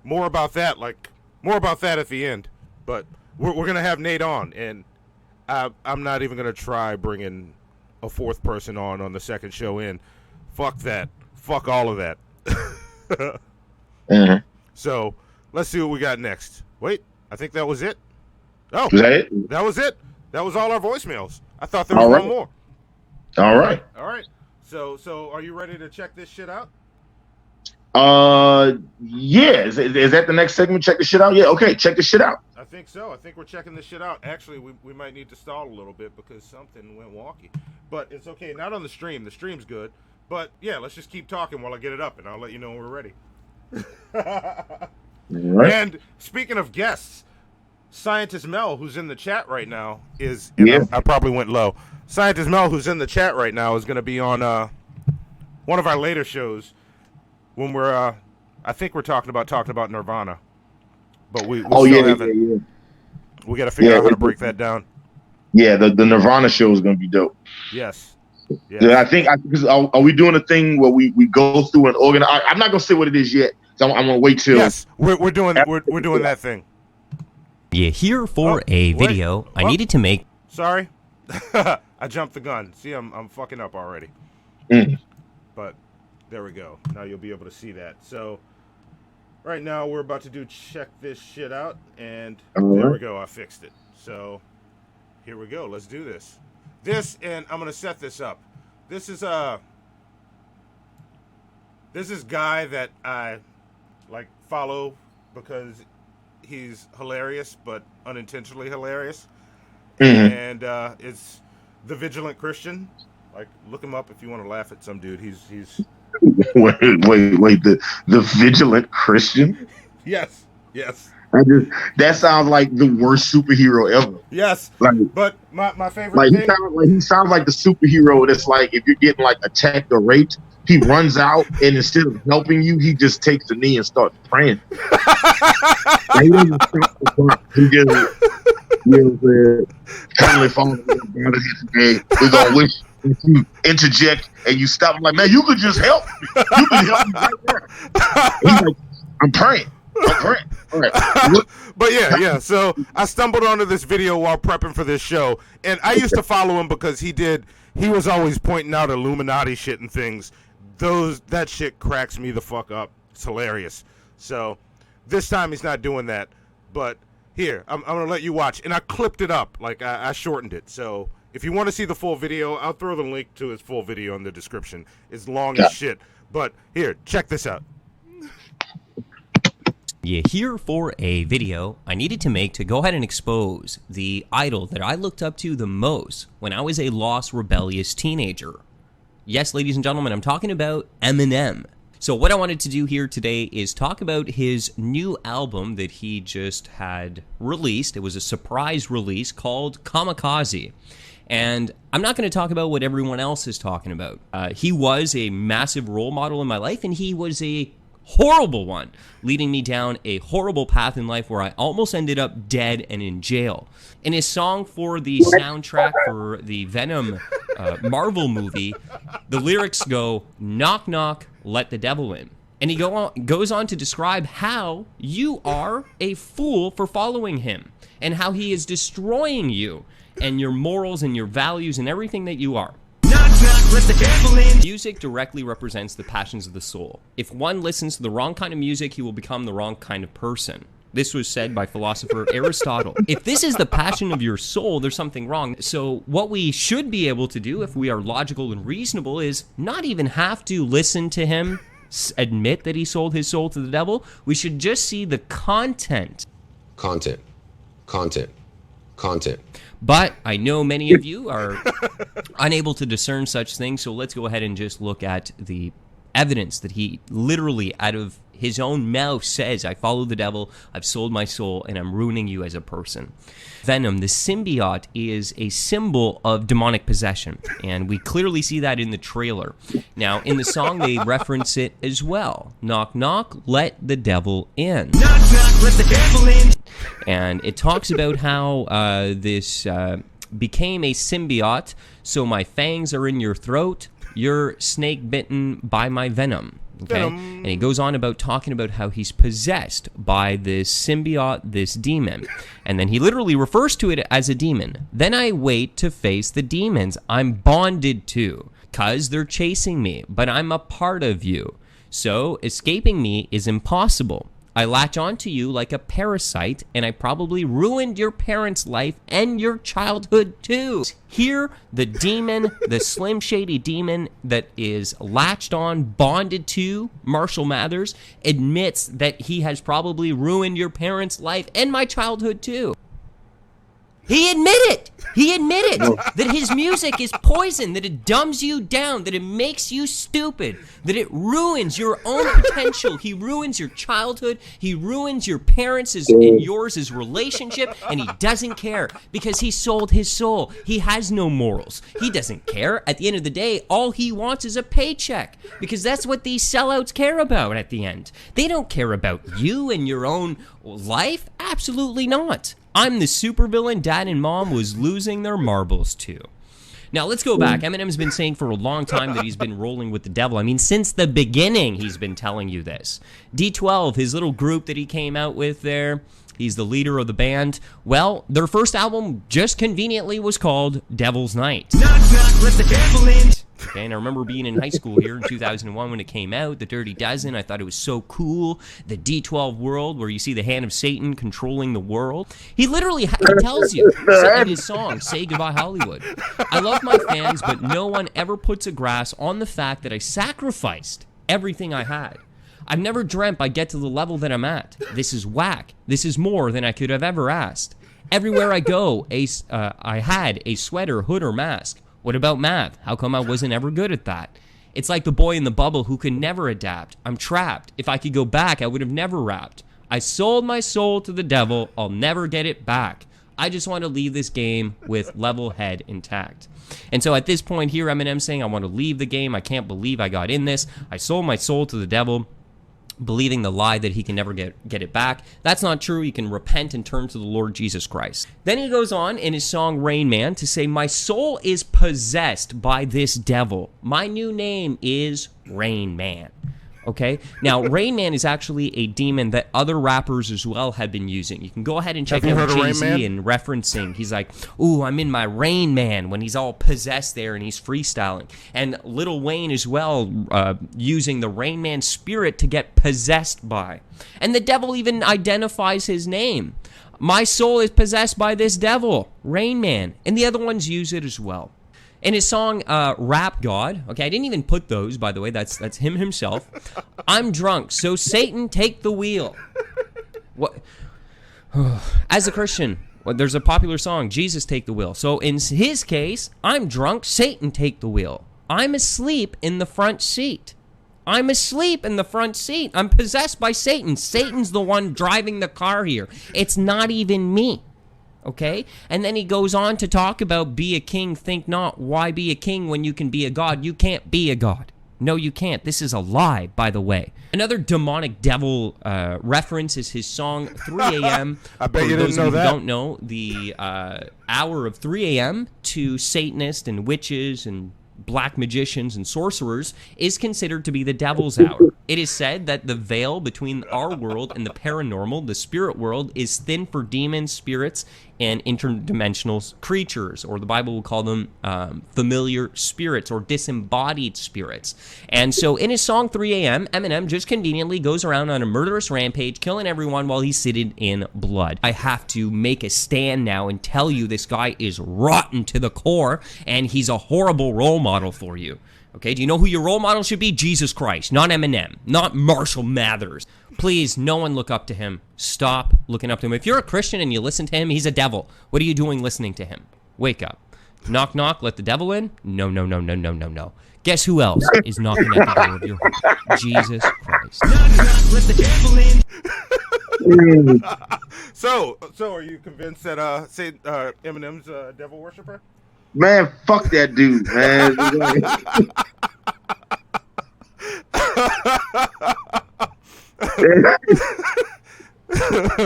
S5: more about that at the end. But we're gonna have Nate on, and I'm not even gonna try bringing a fourth person on the second show in. Fuck that. Fuck all of that. So let's see what we got next. Wait, I think that was it. Oh,
S4: was that it?
S5: That was it. That was all our voicemails. I thought there was one more.
S4: All right.
S5: So are you ready to check this shit out?
S4: Yeah. Is that the next segment? Check the shit out. Yeah. Okay. Check the shit out.
S5: I think so. I think we're checking this shit out. Actually, we might need to stall a little bit because something went wonky. But it's okay. Not on the stream. The stream's good. But yeah, let's just keep talking while I get it up, and I'll let you know when we're ready.
S4: Right.
S5: And speaking of guests, Scientist Mel, who's in the chat right now, is I probably went low. Scientist Mel, who's in the chat right now, is going to be on one of our later shows when we're I think we're talking about Nirvana, but we still haven't. We got to figure out how to break that down.
S4: Yeah, the Nirvana show is going to be dope.
S5: Yes.
S4: Yeah, I think are we doing a thing where we go through and organize? I'm not going to say what it is yet. So I'm going to wait till.
S5: Yes, we're doing that thing.
S14: Yeah, here for a video I needed to make.
S5: Sorry, I jumped the gun. See, I'm fucking up already. But there we go. Now you'll be able to see that. So right now we're about to do check this shit out, and there we go. I fixed it. So here we go. Let's do this. And I'm gonna set this up. This is guy that I follow because he's hilarious, but unintentionally hilarious. And it's the Vigilant Christian. Look him up if you want to laugh at some dude. He's
S4: wait. The Vigilant Christian?
S5: Yes.
S4: That sounds like the worst superhero ever.
S5: Yes. But my favorite thing.
S4: He sounds like the superhero that's if you're getting attacked or raped, he runs out and instead of helping you, he just takes the knee and starts praying. He doesn't stop the clock. He just Heavenly Father, we're gonna wish if you interject and you stop. I'm like, man, you could just help me. You could help me right there. He's like, I'm praying. All right.
S5: But yeah. So I stumbled onto this video while prepping for this show, and I used to follow him because he was always pointing out Illuminati shit and things. That shit cracks me the fuck up. It's hilarious. So this time he's not doing that. But here, I'm gonna let you watch, and I clipped it up. I shortened it. So if you want to see the full video, I'll throw the link to his full video in the description. It's long as shit. But here, check this out.
S14: Yeah, here for a video I needed to make to go ahead and expose the idol that I looked up to the most when I was a lost, rebellious teenager. Yes, ladies and gentlemen, I'm talking about Eminem. So what I wanted to do here today is talk about his new album that he just had released. It was a surprise release called Kamikaze. And I'm not going to talk about what everyone else is talking about. He was a massive role model in my life, and he was a horrible one, leading me down a horrible path in life where I almost ended up dead and in jail. In his song for the soundtrack for the Venom Marvel movie, the lyrics go, "Knock, knock, let the devil in." And he goes on to describe how you are a fool for following him and how he is destroying you and your morals and your values and everything that you are. Music directly represents the passions of the soul. If one listens to the wrong kind of music, he will become the wrong kind of person. This was said by philosopher Aristotle. If this is the passion of your soul, there's something wrong. So what we should be able to do, if we are logical and reasonable, is not even have to listen to him admit that he sold his soul to the devil. We should just see the content. Content. But I know many of you are unable to discern such things, so let's go ahead and just look at the evidence that he literally, out of his own mouth, says, "I follow the devil, I've sold my soul, and I'm ruining you as a person." Venom, the symbiote, is a symbol of demonic possession, and we clearly see that in the trailer. Now, in the song, they reference it as well. "Knock, knock, let the devil in." Knock, knock, let the devil in. And it talks about how this became a symbiote, so my fangs are in your throat, you're snake bitten by my venom. Okay? And he goes on about talking about how he's possessed by this symbiote, this demon. And then he literally refers to it as a demon. "Then I wait to face the demons I'm bonded to, 'cause they're chasing me, but I'm a part of you. So escaping me is impossible. I latch onto you like a parasite, and I probably ruined your parents' life and your childhood too. Here, the demon, the Slim Shady demon that is latched on, bonded to Marshall Mathers, admits that he has probably ruined your parents' life and my childhood too. He admitted that his music is poison, that it dumbs you down, that it makes you stupid, that it ruins your own potential. He ruins your childhood. He ruins your parents' and yours' relationship, and he doesn't care because he sold his soul. He has no morals. He doesn't care. At the end of the day, all he wants is a paycheck because that's what these sellouts care about at the end. They don't care about you and your own life. Absolutely not. I'm the supervillain Dad and Mom was losing their marbles to. Now, let's go back. Eminem's been saying for a long time that he's been rolling with the devil. I mean, since the beginning, he's been telling you this. D12, his little group that he came out with there, he's the leader of the band. Well, their first album just conveniently was called Devil's Night. Knock, knock, let the devil in. Okay, and I remember being in high school here in 2001 when it came out, The Dirty Dozen. I thought it was so cool. The D12 world, where you see the hand of Satan controlling the world. He literally tells you in his song, Say Goodbye Hollywood. I love my fans, but no one ever puts a grass on the fact that I sacrificed everything I had. I've never dreamt I'd get to the level that I'm at. This is whack. This is more than I could have ever asked. Everywhere I go, I had a sweater, hood, or mask. What about math? How come I wasn't ever good at that? It's like the boy in the bubble who could never adapt. I'm trapped. If I could go back, I would have never rapped. I sold my soul to the devil. I'll never get it back. I just want to leave this game with level head intact. And so at this point here, Eminem saying, I want to leave the game. I can't believe I got in this. I sold my soul to the devil, believing the lie that he can never get it back. That's not true. He can repent and turn to the Lord Jesus Christ. Then he goes on in his song Rain Man to say, my soul is possessed by this devil. My new name is Rain Man. Okay? Now, Rain Man is actually a demon that other rappers as well have been using. You can go ahead and check out Jay-Z and referencing. He's like, ooh, I'm in my Rain Man, when he's all possessed there and he's freestyling. And Lil Wayne as well, using the Rain Man spirit to get possessed by. And the devil even identifies his name. My soul is possessed by this devil, Rain Man. And the other ones use it as well. In his song, Rap God, okay, I didn't even put those, by the way, that's him himself. I'm drunk, so Satan take the wheel. What? As a Christian, there's a popular song, Jesus take the wheel. So in his case, I'm drunk, Satan take the wheel. I'm asleep in the front seat. I'm asleep in the front seat. I'm possessed by Satan. Satan's the one driving the car here. It's not even me. Okay? And then he goes on to talk about be a king, think not. Why be a king when you can be a god? You can't be a god. No, you can't. This is a lie, by the way. Another demonic devil reference is his song 3 a.m.
S5: I bet you didn't know that.
S14: Don't know, the hour of 3 a.m. to Satanists and witches and black magicians and sorcerers is considered to be the devil's hour. It is said that the veil between our world and the paranormal, the spirit world, is thin for demons, spirits, and interdimensional creatures, or the Bible will call them familiar spirits or disembodied spirits. And so in his song 3 a.m., Eminem just conveniently goes around on a murderous rampage, killing everyone while he's sitting in blood. I have to make a stand now and tell you this guy is rotten to the core, and he's a horrible role model for you. Okay, do you know who your role model should be? Jesus Christ, not Eminem, not Marshall Mathers. Please, no one look up to him. Stop looking up to him. If you're a Christian and you listen to him, he's a devil. What are you doing listening to him? Wake up. Knock, knock, let the devil in? No, no, no, no, no, no, no. Guess who else is knocking at the door of your heart? Jesus Christ. Knock, knock, let the devil in.
S5: So are you convinced that Eminem's a devil worshiper?
S4: Man, fuck that dude, man.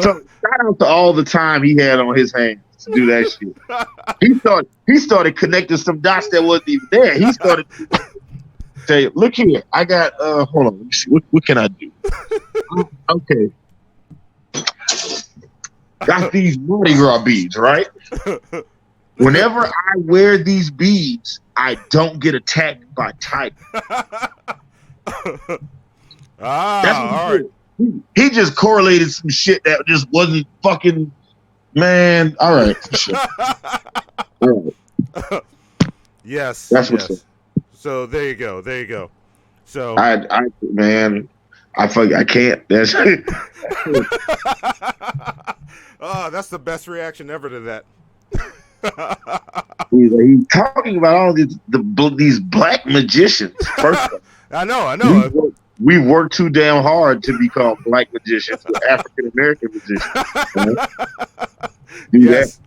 S4: So shout out to all the time he had on his hands to do that shit. He started connecting some dots that wasn't even there. He started say, look here, I got hold on, let me see, what can I do? Okay. Got these Mardi Gras beads, right? Whenever I wear these beads, I don't get attacked by tigers.
S5: All right.
S4: he just correlated some shit that just wasn't fucking, man. All right. All right.
S5: Yes.
S4: That's what's up.
S5: So there you go. So
S4: I can't. That's
S5: oh, that's the best reaction ever to that.
S4: He's talking about all these black magicians. First of all,
S5: I know.
S4: We work too damn hard to be called black magicians or African American magicians. Right? That.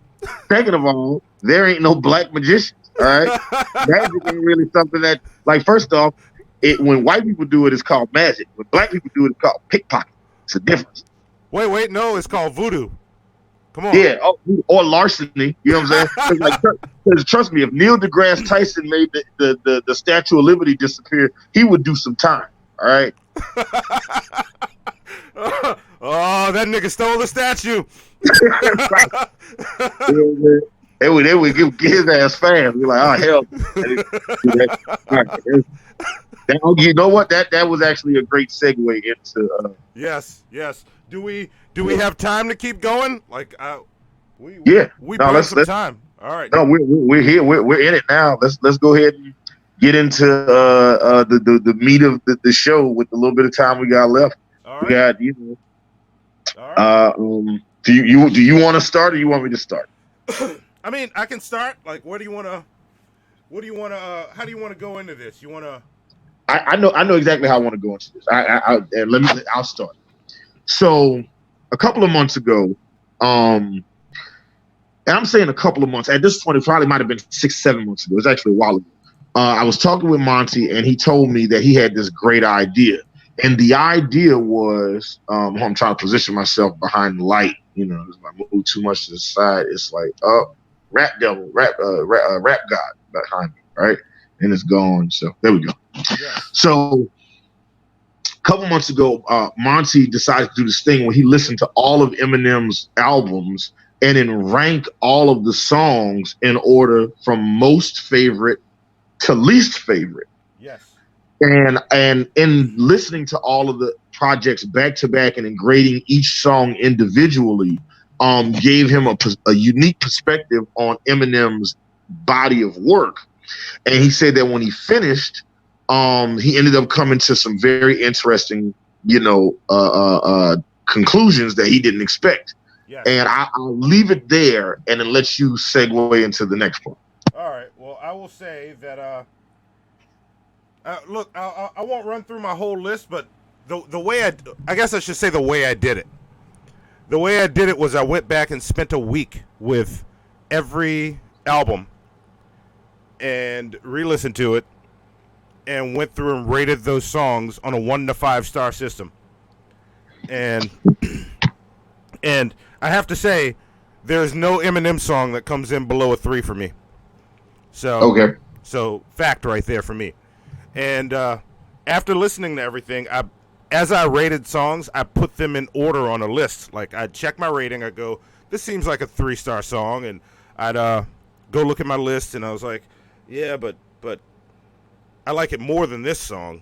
S4: Second of all, there ain't no black magicians. All right, magic ain't really something that, like, first off, when white people do it, it's called magic. When black people do it, it's called pickpocket. It's a difference.
S5: Wait, no, it's called voodoo. Come on.
S4: Yeah, or larceny. You know what I'm saying? Because trust me, if Neil deGrasse Tyson made the Statue of Liberty disappear, he would do some time. All right.
S5: Oh, that nigga stole the statue.
S4: They would give his ass fans. Be like, oh hell. You know what? That was actually a great segue into.
S5: Yes. Do we have time to keep going? Like, we
S4: let's
S5: some time. All right.
S4: No, we're here. We're in it now. Let's go ahead and get into the meat of the show with the little bit of time we got left.
S5: All right.
S4: We got All right. Do you want to start, or you want me to start?
S5: I mean, I can start. Like, how do you want to go into this? You want to?
S4: I know exactly how I want to go into this. I'll start. So, a couple of months ago, and I'm saying a couple of months. At this point, it probably might have been 6-7 months ago. It was actually a while ago. I was talking with Monty, and he told me that he had this great idea. And the idea was, I'm trying to position myself behind the light. You know, if I move too much to the side, it's like, rap devil, rap god behind me, right? And it's gone. So there we go. Yeah. So a couple months ago, Monty decided to do this thing where he listened to all of Eminem's albums and then rank all of the songs in order from most favorite to least favorite.
S5: Yes.
S4: And in listening to all of the projects back to back and in grading each song individually, gave him a unique perspective on Eminem's body of work. And he said that when he finished, he ended up coming to some very interesting, conclusions that he didn't expect. Yes. And I'll leave it there and then let you segue into the next one.
S5: All right. Well, I will say that, look, I won't run through my whole list, but the way I guess I should say the way I did it. The way I did it was I went back and spent a week with every album and re-listened to it and went through and rated those songs on a 1 to 5 star system. And I have to say, there's no Eminem song that comes in below a 3 for me. So
S4: okay.
S5: So fact right there for me. And after listening to everything, as I rated songs, I put them in order on a list. Like, I'd check my rating. I'd go, this seems like a 3-star song. And I'd go look at my list, and I was like, yeah, but I like it more than this song.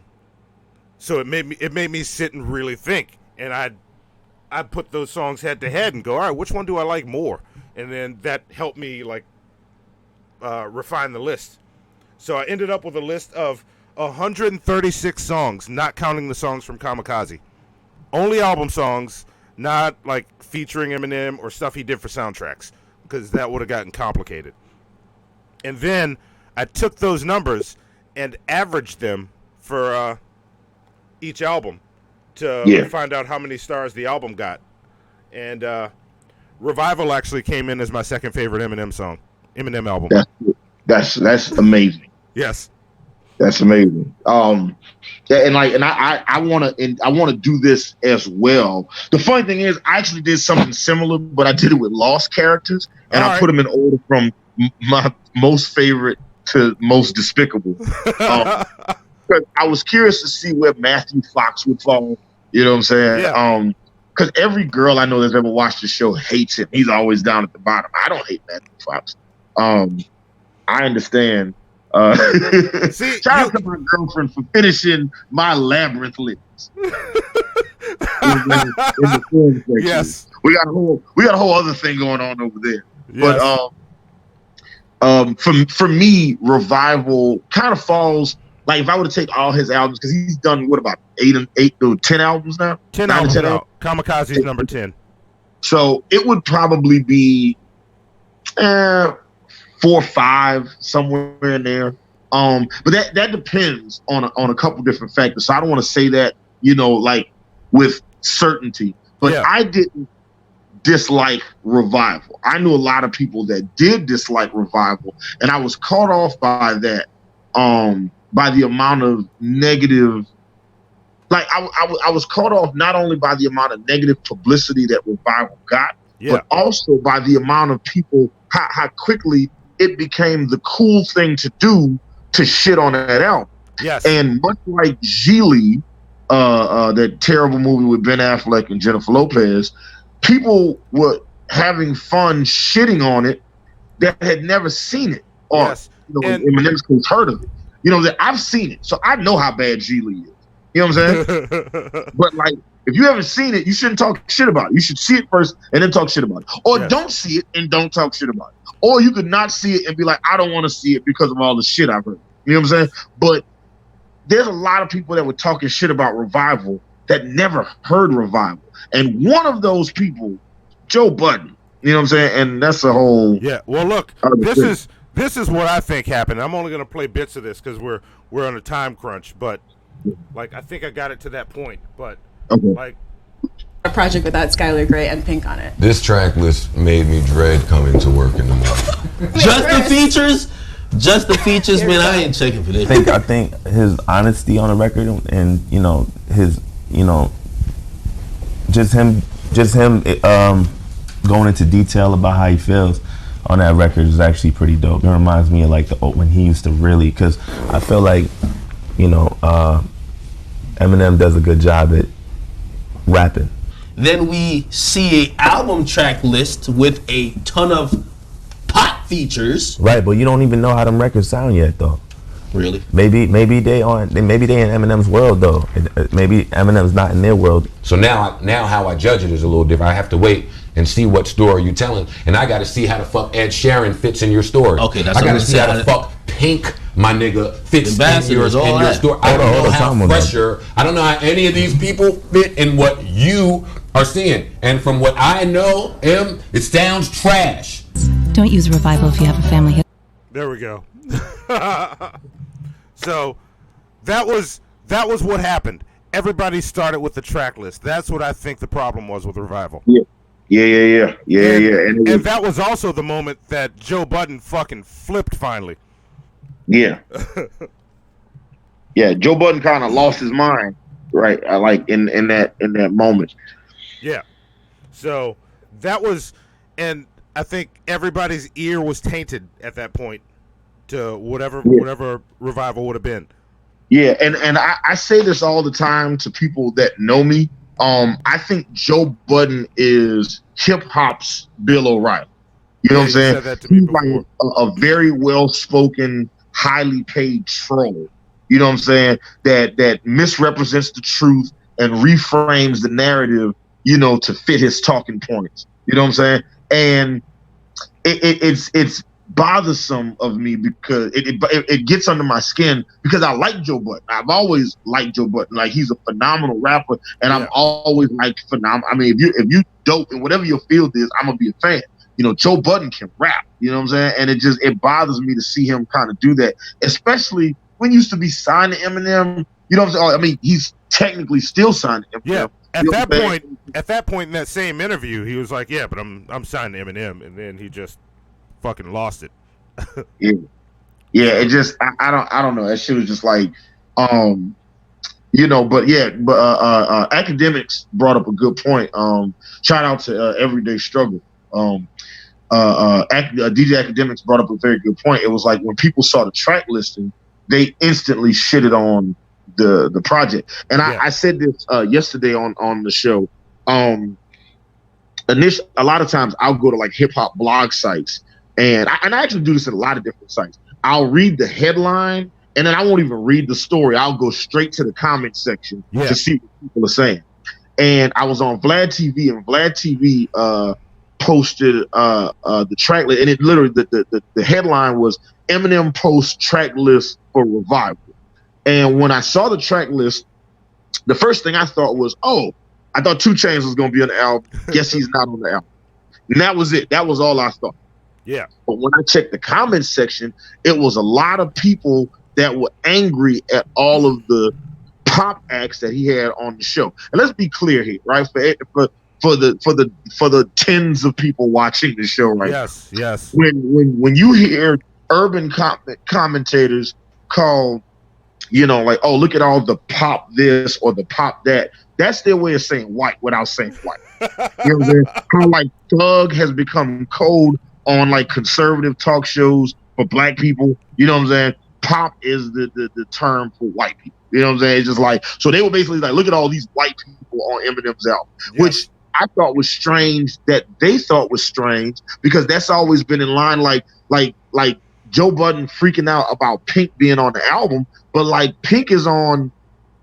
S5: So it made me sit and really think. And I'd put those songs head to head and go, all right, which one do I like more? And then that helped me, like, refine the list. So I ended up with a list of 136 songs, not counting the songs from Kamikaze. Only album songs, not like featuring Eminem or stuff he did for soundtracks, because that would have gotten complicated. And then I took those numbers and averaged them for each album to find out how many stars the album got. And Revival actually came in as my second favorite Eminem album.
S4: That's amazing.
S5: Yes.
S4: That's amazing. I want to do this as well. The funny thing is, I actually did something similar, but I did it with lost characters, and I put them in order from my most favorite to most despicable. I was curious to see where Matthew Fox would fall. You know what I'm saying?
S5: Yeah.
S4: Because every girl I know that's ever watched the show hates him. He's always down at the bottom. I don't hate Matthew Fox. I understand Shout out to my girlfriend for finishing my labyrinth lips. in the film section.
S5: Yes,
S4: we got a whole other thing going on over there.
S5: Yes.
S4: But for me, Revival kind of falls. Like if I were to take all his albums, because he's done what about 10 albums now?
S5: 10 albums now. Kamikaze's number 10.
S4: So it would probably be 4 or 5, somewhere in there. But that depends on a couple different factors. So I don't want to say that, like with certainty. But I didn't dislike Revival. I knew a lot of people that did dislike Revival, and I was caught off by that. By the amount of negative, like I was caught off not only by the amount of negative publicity that Revival got, but also by the amount of people, how quickly it became the cool thing to do to shit on that album.
S5: Yes.
S4: And much like Geely, that terrible movie with Ben Affleck and Jennifer Lopez, people were having fun shitting on it that had never seen it, or in Eminem's case, heard of it. That I've seen it, so I know how bad Geely is. You know what I'm saying? But like, if you haven't seen it, you shouldn't talk shit about it. You should see it first and then talk shit about it. Or don't see it and don't talk shit about it. Or you could not see it and be like, I don't want to see it because of all the shit I've heard. You know what I'm saying? But there's a lot of people that were talking shit about Revival that never heard Revival. And one of those people, Joe Budden. You know what I'm saying? And that's a whole...
S5: Yeah, well, look, This is what I think happened. I'm only going to play bits of this because we're on a time crunch. But like, I think I got it to that point. But like,
S15: a project without Skylar Grey and Pink on it.
S16: This track list made me dread coming to work in the morning.
S17: Just the features, man. I ain't checking for this.
S18: I think his honesty on the record and his just him going into detail about how he feels on that record is actually pretty dope. It reminds me of like when he used to really, because I feel like Eminem does a good job at rapping.
S17: Then we see a album track list with a ton of pop features.
S18: Right, but you don't even know how them records sound yet, though.
S17: Really?
S18: Maybe they in Eminem's world though. Maybe Eminem's not in their world.
S16: So now how I judge it is a little different. I have to wait and see what story you're telling, and I got to see how the fuck Ed Sheeran fits in your story.
S17: Okay, that's
S16: I got to see how the fuck Pink, my nigga, fits in your story. I don't know how any of these people fit in what you are seeing, and from what I know, it sounds trash.
S19: Don't use Revival if you have a family history.
S5: There we go. So that was what happened. Everybody started with the track list. That's what I think the problem was with Revival.
S4: Yeah.
S5: And that was also the moment that Joe Budden fucking flipped finally.
S4: Yeah. Yeah, Joe Budden kind of lost his mind, right? Like in that moment.
S5: Yeah. So that was, and I think everybody's ear was tainted at that point to whatever Revival would have been.
S4: Yeah, and I say this all the time to people that know me. I think Joe Budden is hip hop's Bill O'Reilly. You know what I'm saying?
S5: Said that to me before.
S4: Like a very well spoken, highly paid troll. You know what I'm saying? That misrepresents the truth and reframes the narrative, to fit his talking points. You know what I'm saying? And it's bothersome of me because it gets under my skin because I like Joe Budden. I've always liked Joe Budden. Like, he's a phenomenal rapper, and I've always liked phenomenal. I mean, if you dope in whatever your field is, I'm gonna be a fan. Joe Budden can rap. You know what I'm saying? And it bothers me to see him kind of do that, especially when he used to be signed to Eminem. You know what I'm saying? I mean, he's technically still signed to Eminem.
S5: Yeah. At that point in that same interview, he was like, "Yeah, but I'm signed to Eminem," and then he just fucking lost it.
S4: Yeah. It just I don't know. That shit was just like, Academics brought up a good point. Shout out to Everyday Struggle. DJ Academics brought up a very good point. It was like when people saw the track listing, they instantly shitted on the project. And I said this yesterday on the show. A lot of times I'll go to like hip hop blog sites, and I actually do this at a lot of different sites. I'll read the headline, and then I won't even read the story. I'll go straight to the comment section to see what people are saying. And I was on Vlad TV, and Vlad TV posted the track list, and it literally the headline was Eminem posts track list for Revival. And when I saw the track list, the first thing I thought was, oh, I thought 2 Chainz was going to be on the album. Guess he's not on the album. And that was it. That was all I thought.
S5: Yeah.
S4: But when I checked the comments section, it was a lot of people that were angry at all of the pop acts that he had on the show. And let's be clear here, right? For the tens of people watching the show right now.
S5: Yes.
S4: When you hear urban commentators call, like, oh, look at all the pop this or the pop that, that's their way of saying white without saying white. You know what I'm saying? How like thug has become code on like conservative talk shows for black people. You know what I'm saying? Pop is the term for white people. You know what I'm saying? It's just like, so they were basically like, look at all these white people on Eminem's album, which I thought was strange that they thought was strange, because that's always been in line, like Joe Budden freaking out about Pink being on the album, but like Pink is on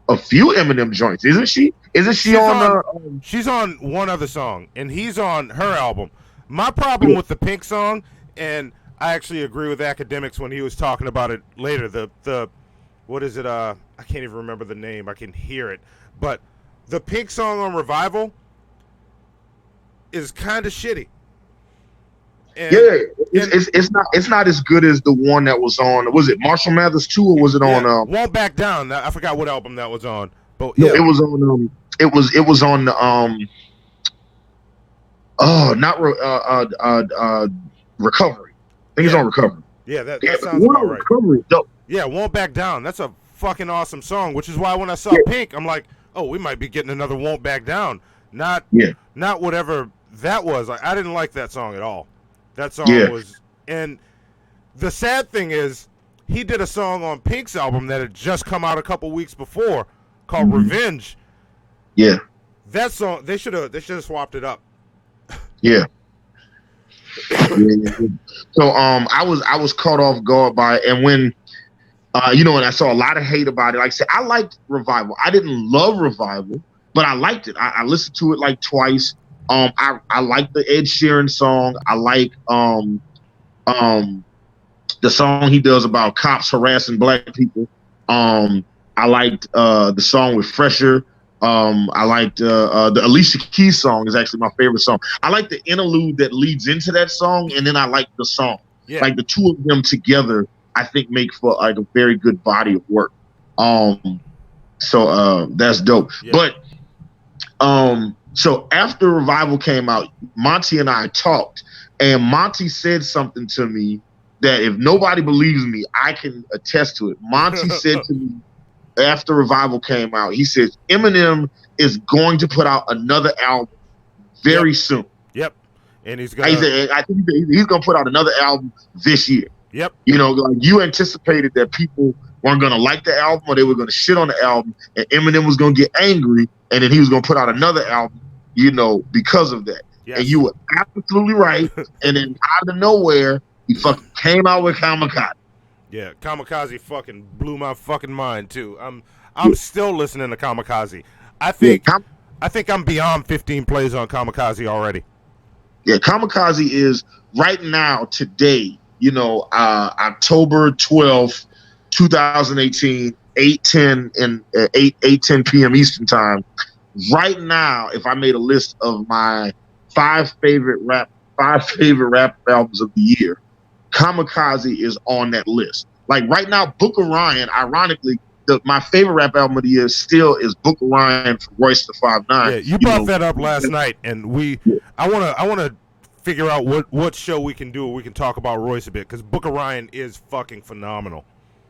S4: a few Eminem joints, isn't she? She's on
S5: she's on one other song, and he's on her album. My problem with the Pink song, and I actually agree with Academics when he was talking about it later, the what is it? I can't even remember the name. I can hear it. But the Pink song on Revival is kind of shitty. And,
S4: it's not as good as the one that was on. Was it Marshall Mathers 2 or was it on?
S5: Won't Back Down. I forgot what album that was on. But
S4: no, it was on. It was on the Recovery. I think it's on Recovery.
S5: Yeah, that sounds about right.
S4: Recovery, dope.
S5: Yeah, Won't Back Down. That's a fucking awesome song, which is why when I saw Pink, I'm like, oh, we might be getting another Won't Back Down. Not whatever that was. I didn't like that song at all. That song was, and the sad thing is, he did a song on Pink's album that had just come out a couple weeks before called Revenge.
S4: Yeah.
S5: That song, they should have swapped it up.
S4: Yeah. So I was caught off guard by it, and when and I saw a lot of hate about it. Like I said, I liked Revival. I didn't love Revival, but I liked it. I listened to it like twice. I like the Ed Sheeran song. I like the song he does about cops harassing black people. I liked the song with Fresher. I liked the Alicia Keys song is actually my favorite song. I like the interlude that leads into that song, and then I like the song. Yeah. Like the two of them together, I think make for like a very good body of work. So that's dope. Yeah. But so after Revival came out, Monty and I talked, and Monty said something to me that if nobody believes me, I can attest to it. Monty said to me after Revival came out, he says Eminem is going to put out another album very soon.
S5: Yep. And he's gonna.
S4: I think he's gonna put out another album this year.
S5: Yep.
S4: Like you anticipated that people weren't gonna like the album or they were gonna shit on the album, and Eminem was gonna get angry, and then he was gonna put out another album, because of that. Yes. And you were absolutely right. And then out of nowhere, he fucking came out with Kamikaze.
S5: Yeah, Kamikaze fucking blew my fucking mind too. I'm still listening to Kamikaze. I think I'm beyond 15 plays on Kamikaze already.
S4: Yeah, Kamikaze is right now today, October 12th, 2018, 8:10 and 8:10 p.m. Eastern time. Right now, if I made a list of my five favorite rap albums of the year, Kamikaze is on that list. Like right now, Book of Ryan, ironically, my favorite rap album of the year still is Book of Ryan from Royce the 5'9".
S5: Yeah, you brought that up last night, and I wanna figure out what show we can do where we can talk about Royce a bit, because Book of Ryan is fucking phenomenal.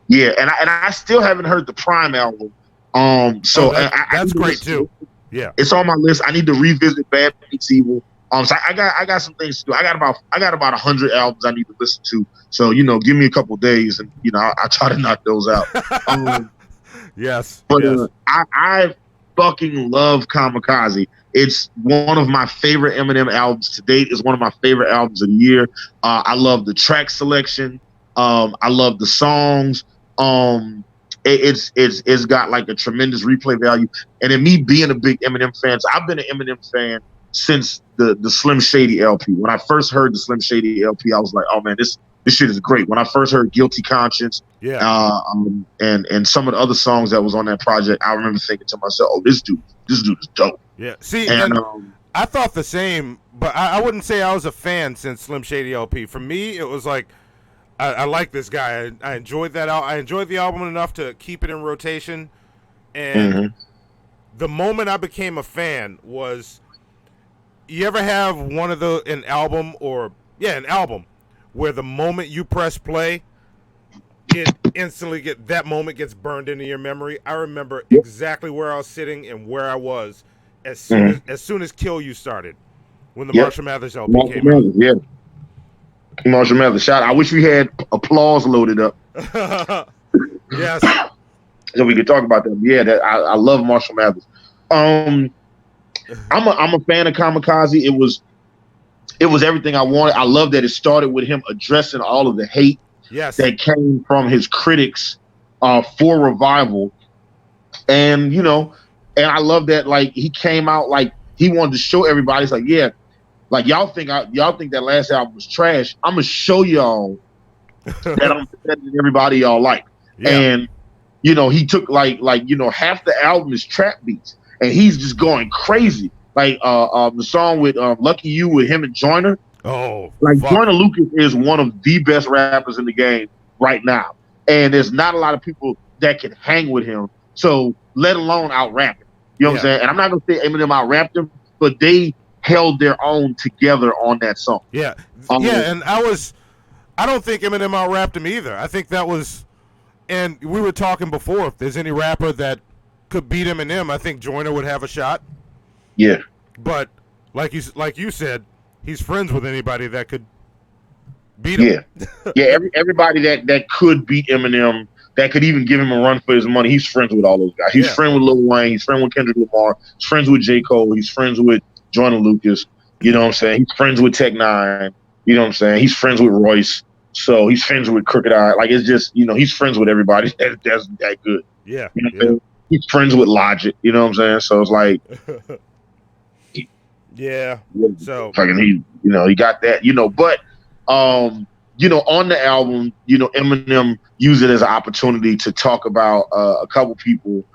S4: Yeah, and I still haven't heard the Prime album.
S5: That's great too. Yeah,
S4: it's on my list. I need to revisit Bad Meets Evil. So I got some things to do. I got about 100 albums I need to listen to. So give me a couple days, and I try to knock those out.
S5: Yes,
S4: but I fucking love Kamikaze. It's one of my favorite Eminem albums to date. It's one of my favorite albums of the year. I love the track selection. I love the songs. It's got like a tremendous replay value. And in me being a big Eminem fan, so I've been an Eminem fan since the Slim Shady LP. When I first heard the Slim Shady LP, I was like, oh man, this shit is great. When I first heard Guilty Conscience, and some of the other songs that was on that project, I remember thinking to myself, oh, this dude is dope.
S5: Yeah. See,
S4: and
S5: I thought the same, but I wouldn't say I was a fan since Slim Shady LP. For me, it was like, I like this guy. I enjoyed that. I enjoyed the album enough to keep it in rotation. And the moment I became a fan was, you ever have an album where the moment you press play, it instantly that moment gets burned into your memory. I remember exactly where I was sitting and where I was as soon as Kill You started, when the Marshall Mathers LP came out.
S4: Yeah. Marshall Mathers. Shout out. I wish we had applause loaded up.
S5: Yes.
S4: So we could talk about that. Yeah, I love Marshall Mathers. I'm a fan of Kamikaze. It was everything I wanted. I love that it started with him addressing all of the hate that came from his critics for Revival. And I love that, like, he came out like he wanted to show everybody. It's like, yeah, like y'all think that last album was trash. I'm gonna show y'all that I'm better than everybody y'all like. And he took like half the album is trap beats, and he's just going crazy. Like the song with Lucky You with him and Joyner.
S5: Oh,
S4: like Joyner Lucas is one of the best rappers in the game right now, and there's not a lot of people that can hang with him. So let alone out rap him. You know what I'm saying? And I'm not gonna say Eminem out rapped him, but they held their own together on that song.
S5: Yeah, and I don't think Eminem out rapped him either. I think that was, and we were talking before, if there's any rapper that could beat Eminem, I think Joyner would have a shot.
S4: Yeah.
S5: But like you said, he's friends with anybody that could beat him.
S4: Yeah. Everybody that could beat Eminem, that could even give him a run for his money, he's friends with all those guys. He's friends with Lil Wayne, he's friends with Kendrick Lamar, he's friends with J. Cole, he's friends with Joyner Lucas, you know what I'm saying? He's friends with Tech Nine, you know what I'm saying? He's friends with Royce, so he's friends with Crooked Eye. Like, it's just, he's friends with everybody that's that good.
S5: Yeah.
S4: You know what I'm saying? He's friends with Logic, you know what I'm saying? So it's like,
S5: so
S4: fucking he got that, but on the album, Eminem used it as an opportunity to talk about a couple people.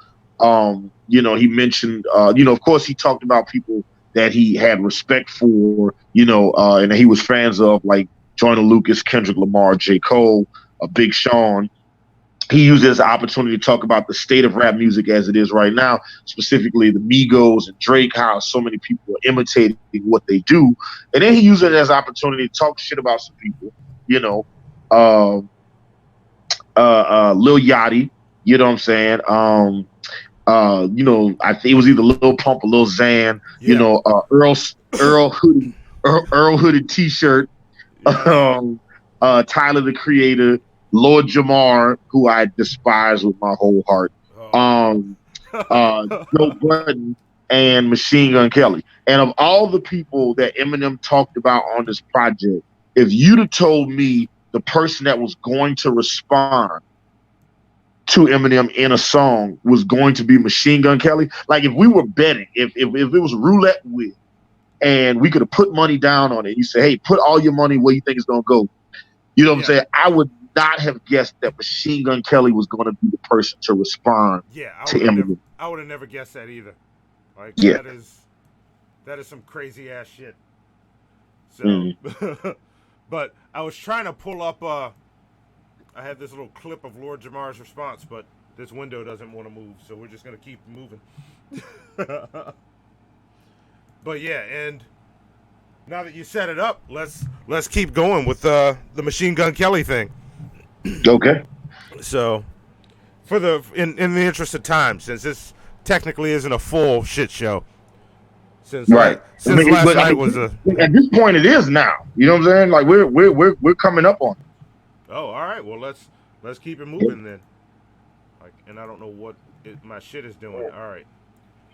S4: He mentioned, of course, he talked about people that he had respect for, and that he was fans of, like Joyner Lucas, Kendrick Lamar, J. Cole, Big Sean. He used it as an opportunity to talk about the state of rap music as it is right now, specifically the Migos and Drake, how so many people are imitating what they do. And then he used it as an opportunity to talk shit about some people, Lil Yachty, you know what I'm saying? I think it was either Lil Pump or Lil Xan, Earl hooded t-shirt, Tyler the Creator, Lord Jamar, who I despise with my whole heart, Joe Budden, and Machine Gun Kelly. And of all the people that Eminem talked about on this project, if you'd have told me the person that was going to respond to Eminem in a song was going to be Machine Gun Kelly, like if we were betting, if it was roulette wheel, and we could have put money down on it, you say, hey, put all your money where you think it's going to go. You know what I'm saying? I would not have guessed that Machine Gun Kelly was going to be the person to respond to Eminem.
S5: I would have never guessed that either. Like, that is some crazy ass shit. So, but I was trying to pull up. I had this little clip of Lord Jamar's response, but this window doesn't want to move, so we're just gonna keep moving. But yeah, and now that you set it up, let's keep going with the Machine Gun Kelly thing.
S4: Okay.
S5: So, for in the interest of time, since this technically isn't a full shit show, since last night was a.
S4: At this point, it is now. You know what I'm saying? Like we're coming up on it.
S5: Oh, all right. Well, let's keep it moving then. Like, and I don't know what my shit is doing. All right,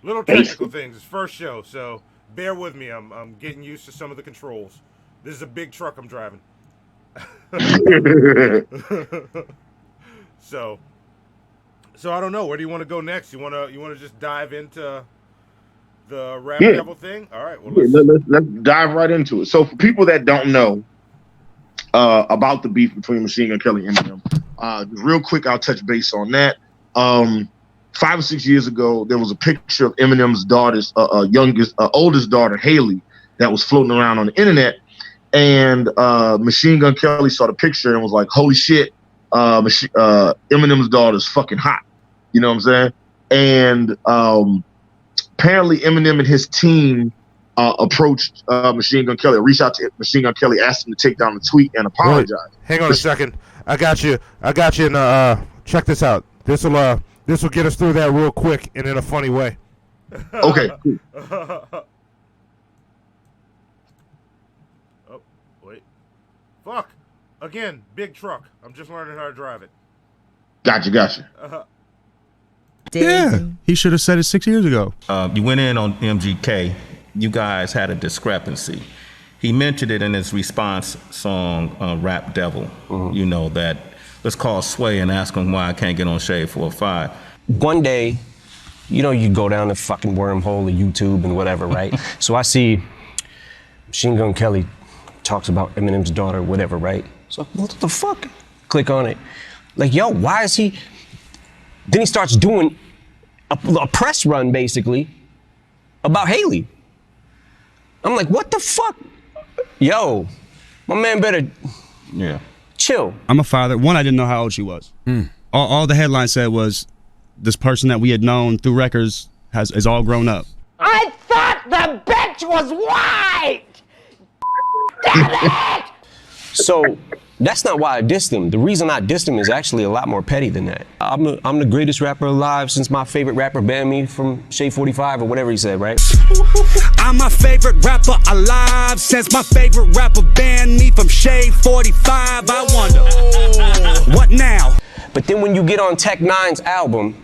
S5: little technical things. It's first show, so bear with me. I'm getting used to some of the controls. This is a big truck I'm driving. So I don't know. Where do you want to go next? You want to just dive into the Rap Devil thing? All right. Well,
S4: let's dive right into it. So for people that don't know about the beef between Machine Gun Kelly and Eminem, real quick, I'll touch base on that. 5 or 6 years ago, there was a picture of Eminem's daughter's oldest daughter, Haley, that was floating around on the internet. And Machine Gun Kelly saw the picture and was like, holy shit, Eminem's daughter's fucking hot. You know what I'm saying? And apparently Eminem and his team approached Machine Gun Kelly, reached out to Machine Gun Kelly, asked him to take down the tweet and apologize.
S5: Wait, hang on a second. I got you. And check this out. This will get us through that real quick and in a funny way.
S4: Okay.
S5: Oh, wait. Fuck. Again, big truck. I'm just learning how to drive it.
S4: Gotcha.
S20: Yeah, he should have said it 6 years ago.
S21: You went in on MGK. You guys had a discrepancy. He mentioned it in his response song, Rap Devil. You know, that let's call Sway and ask him why I can't get on Shade 405.
S22: One day, you know, you go down the fucking wormhole of YouTube and whatever, right? So I see Machine Gun Kelly talks about Eminem's daughter, whatever, right? So what the fuck? Click on it. Like, yo, why is he... Then he starts doing a press run, basically, about Haley. I'm like, what the fuck? Yo, my man better chill.
S20: I'm a father. One, I didn't know how old she was. All the headline said was, this person that we had known through records is all grown up.
S6: I thought the bitch was white! Damn it!
S22: So that's not why I dissed him. The reason I dissed him is actually a lot more petty than that. I'm the greatest rapper alive since my favorite rapper banned me from Shade 45 or whatever he said, right?
S23: I'm my favorite rapper alive since my favorite rapper banned me from Shade 45. I wonder, what now?
S22: But then when you get on Tech Nine's album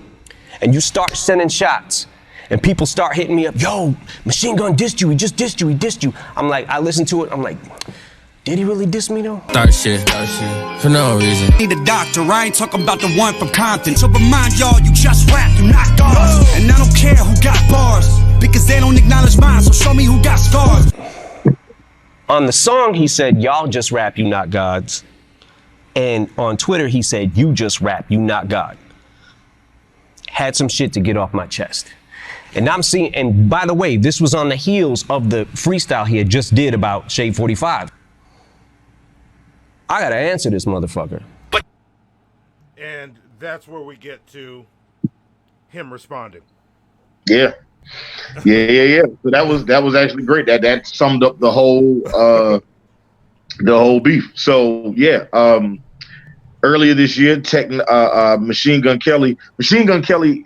S22: and you start sending shots and people start hitting me up, yo, Machine Gun dissed you, he just dissed you, he dissed you. I'm like, I listen to it, I'm like, did he really diss me though?
S24: Start shit, for no reason.
S23: Need a doctor, I ain't talking about the one from Compton. So remind y'all, you just rap, you not gods. And I don't care who got bars, because they don't acknowledge mine, so show me who got scars.
S22: On the song, he said, y'all just rap, you not gods. And on Twitter, he said, you just rap, you not God. Had some shit to get off my chest. And I'm seeing, and by the way, this was on the heels of the freestyle he had just did about Shade 45. I gotta answer this motherfucker.
S5: And that's where we get to him responding.
S4: Yeah. So that was actually great. That summed up the whole beef. So yeah, earlier this year, Machine Gun Kelly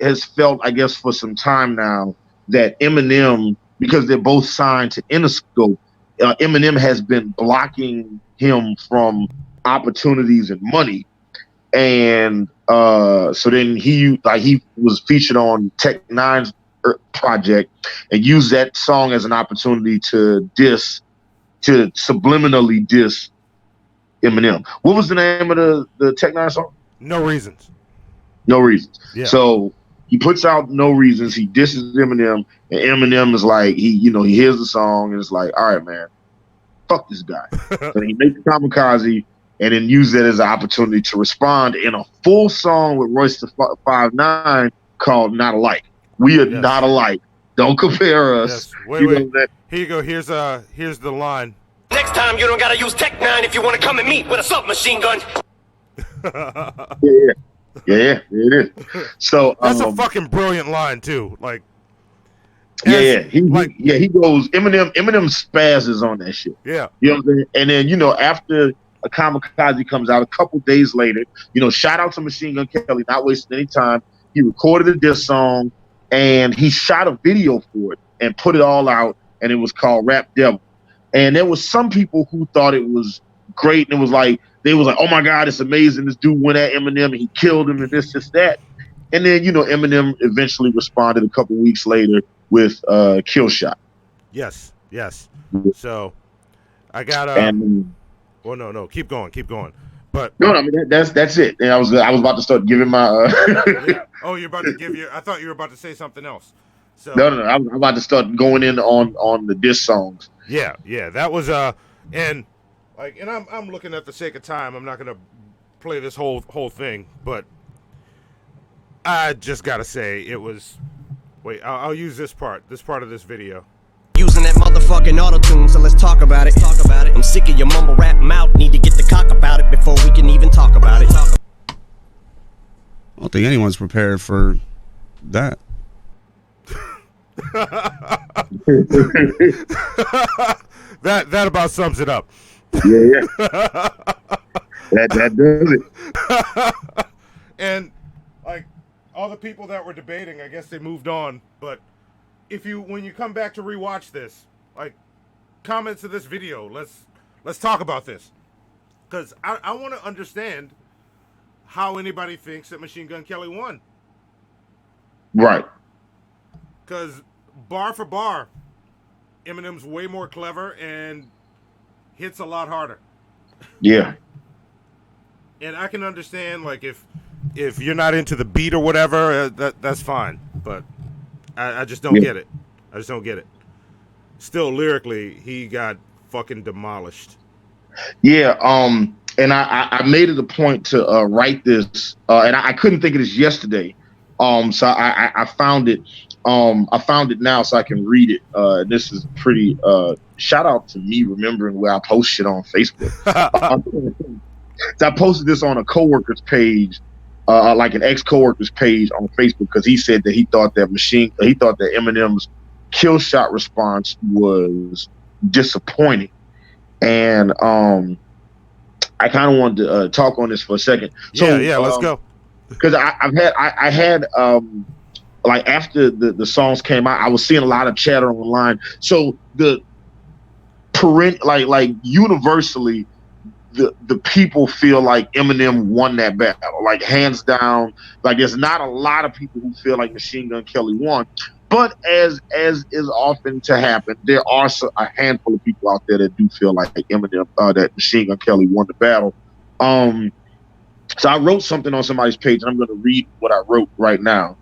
S4: has felt, I guess, for some time now that Eminem, because they're both signed to Interscope, Eminem has been blocking him from opportunities and money. And so then he was featured on Tech Nine's project and used that song as an opportunity to subliminally diss Eminem. What was the name of the Tech Nine song?
S5: No Reasons.
S4: No Reasons.
S5: Yeah.
S4: So he puts out No Reasons. He disses Eminem, and Eminem is like, he hears the song and it's like, all right, man, fuck this guy. So he makes the kamikaze and then uses it as an opportunity to respond in a full song with Royce the 5'9" called Not Alike. We are not alike. Don't compare us.
S5: Yes. Wait. Here you go. Here's the line.
S6: Next time you don't gotta use Tech 9 if you wanna come and meet with a submachine gun.
S4: Yeah, it is. So
S5: that's a fucking brilliant line too. Like,
S4: he goes, Eminem spazzes on that shit.
S5: Yeah.
S4: You know what I'm saying? And then, after a kamikaze comes out a couple days later, shout out to Machine Gun Kelly, not wasting any time. He recorded a diss song and he shot a video for it and put it all out, and it was called Rap Devil. And there was some people who thought it was great, and it was like, they was like, oh my God, it's amazing. This dude went at Eminem and he killed him and this, that. And then, Eminem eventually responded a couple weeks later with Kill Shot.
S5: Yes. So I got
S4: and
S5: Well, no, keep going. But
S4: no, I mean that's it. And I was about to start giving my.
S5: Yeah. Oh, you're about to give your. I thought you were about to say something else. So
S4: No. I'm about to start going in on the diss songs.
S5: Yeah. That was and like, and I'm looking at the sake of time. I'm not gonna play this whole thing, but I just gotta say it was. Wait, I'll use this part of this video.
S1: Using that motherfucking auto-tune, so let's talk about it. I'm sick of your mumble rap mouth, need to get the cock about it before we can even talk about it.
S20: I don't think anyone's prepared for that.
S5: that about sums it up.
S4: Yeah. that does it.
S5: And like all the people that were debating, I guess they moved on, but when you come back to rewatch this, like, comments of this video, let's talk about this, because I want to understand how anybody thinks that Machine Gun Kelly won.
S4: Right.
S5: Because bar for bar, Eminem's way more clever and hits a lot harder.
S4: Yeah.
S5: And I can understand, like, if you're not into the beat or whatever, that's fine, but I just don't get it. I just don't get it. Still, lyrically, he got fucking demolished.
S4: Yeah, and I made it a point to write this, and I couldn't think of this yesterday. So I found it. I found it now so I can read it. This is pretty. Shout out to me remembering where I post shit on Facebook. So I posted this on a coworker's page. Like an ex-coworker's page on Facebook, because he said that he thought that Eminem's kill shot response was disappointing, and I kind of wanted to talk on this for a second. So,
S5: let's go.
S4: Because I had like after the songs came out, I was seeing a lot of chatter online. So the universally, the people feel like Eminem won that battle, like hands down. Like there's not a lot of people who feel like Machine Gun Kelly won, but as is often to happen, there are a handful of people out there that do feel like Eminem, that Machine Gun Kelly won the battle. So I wrote something on somebody's page, and I'm going to read what I wrote right now.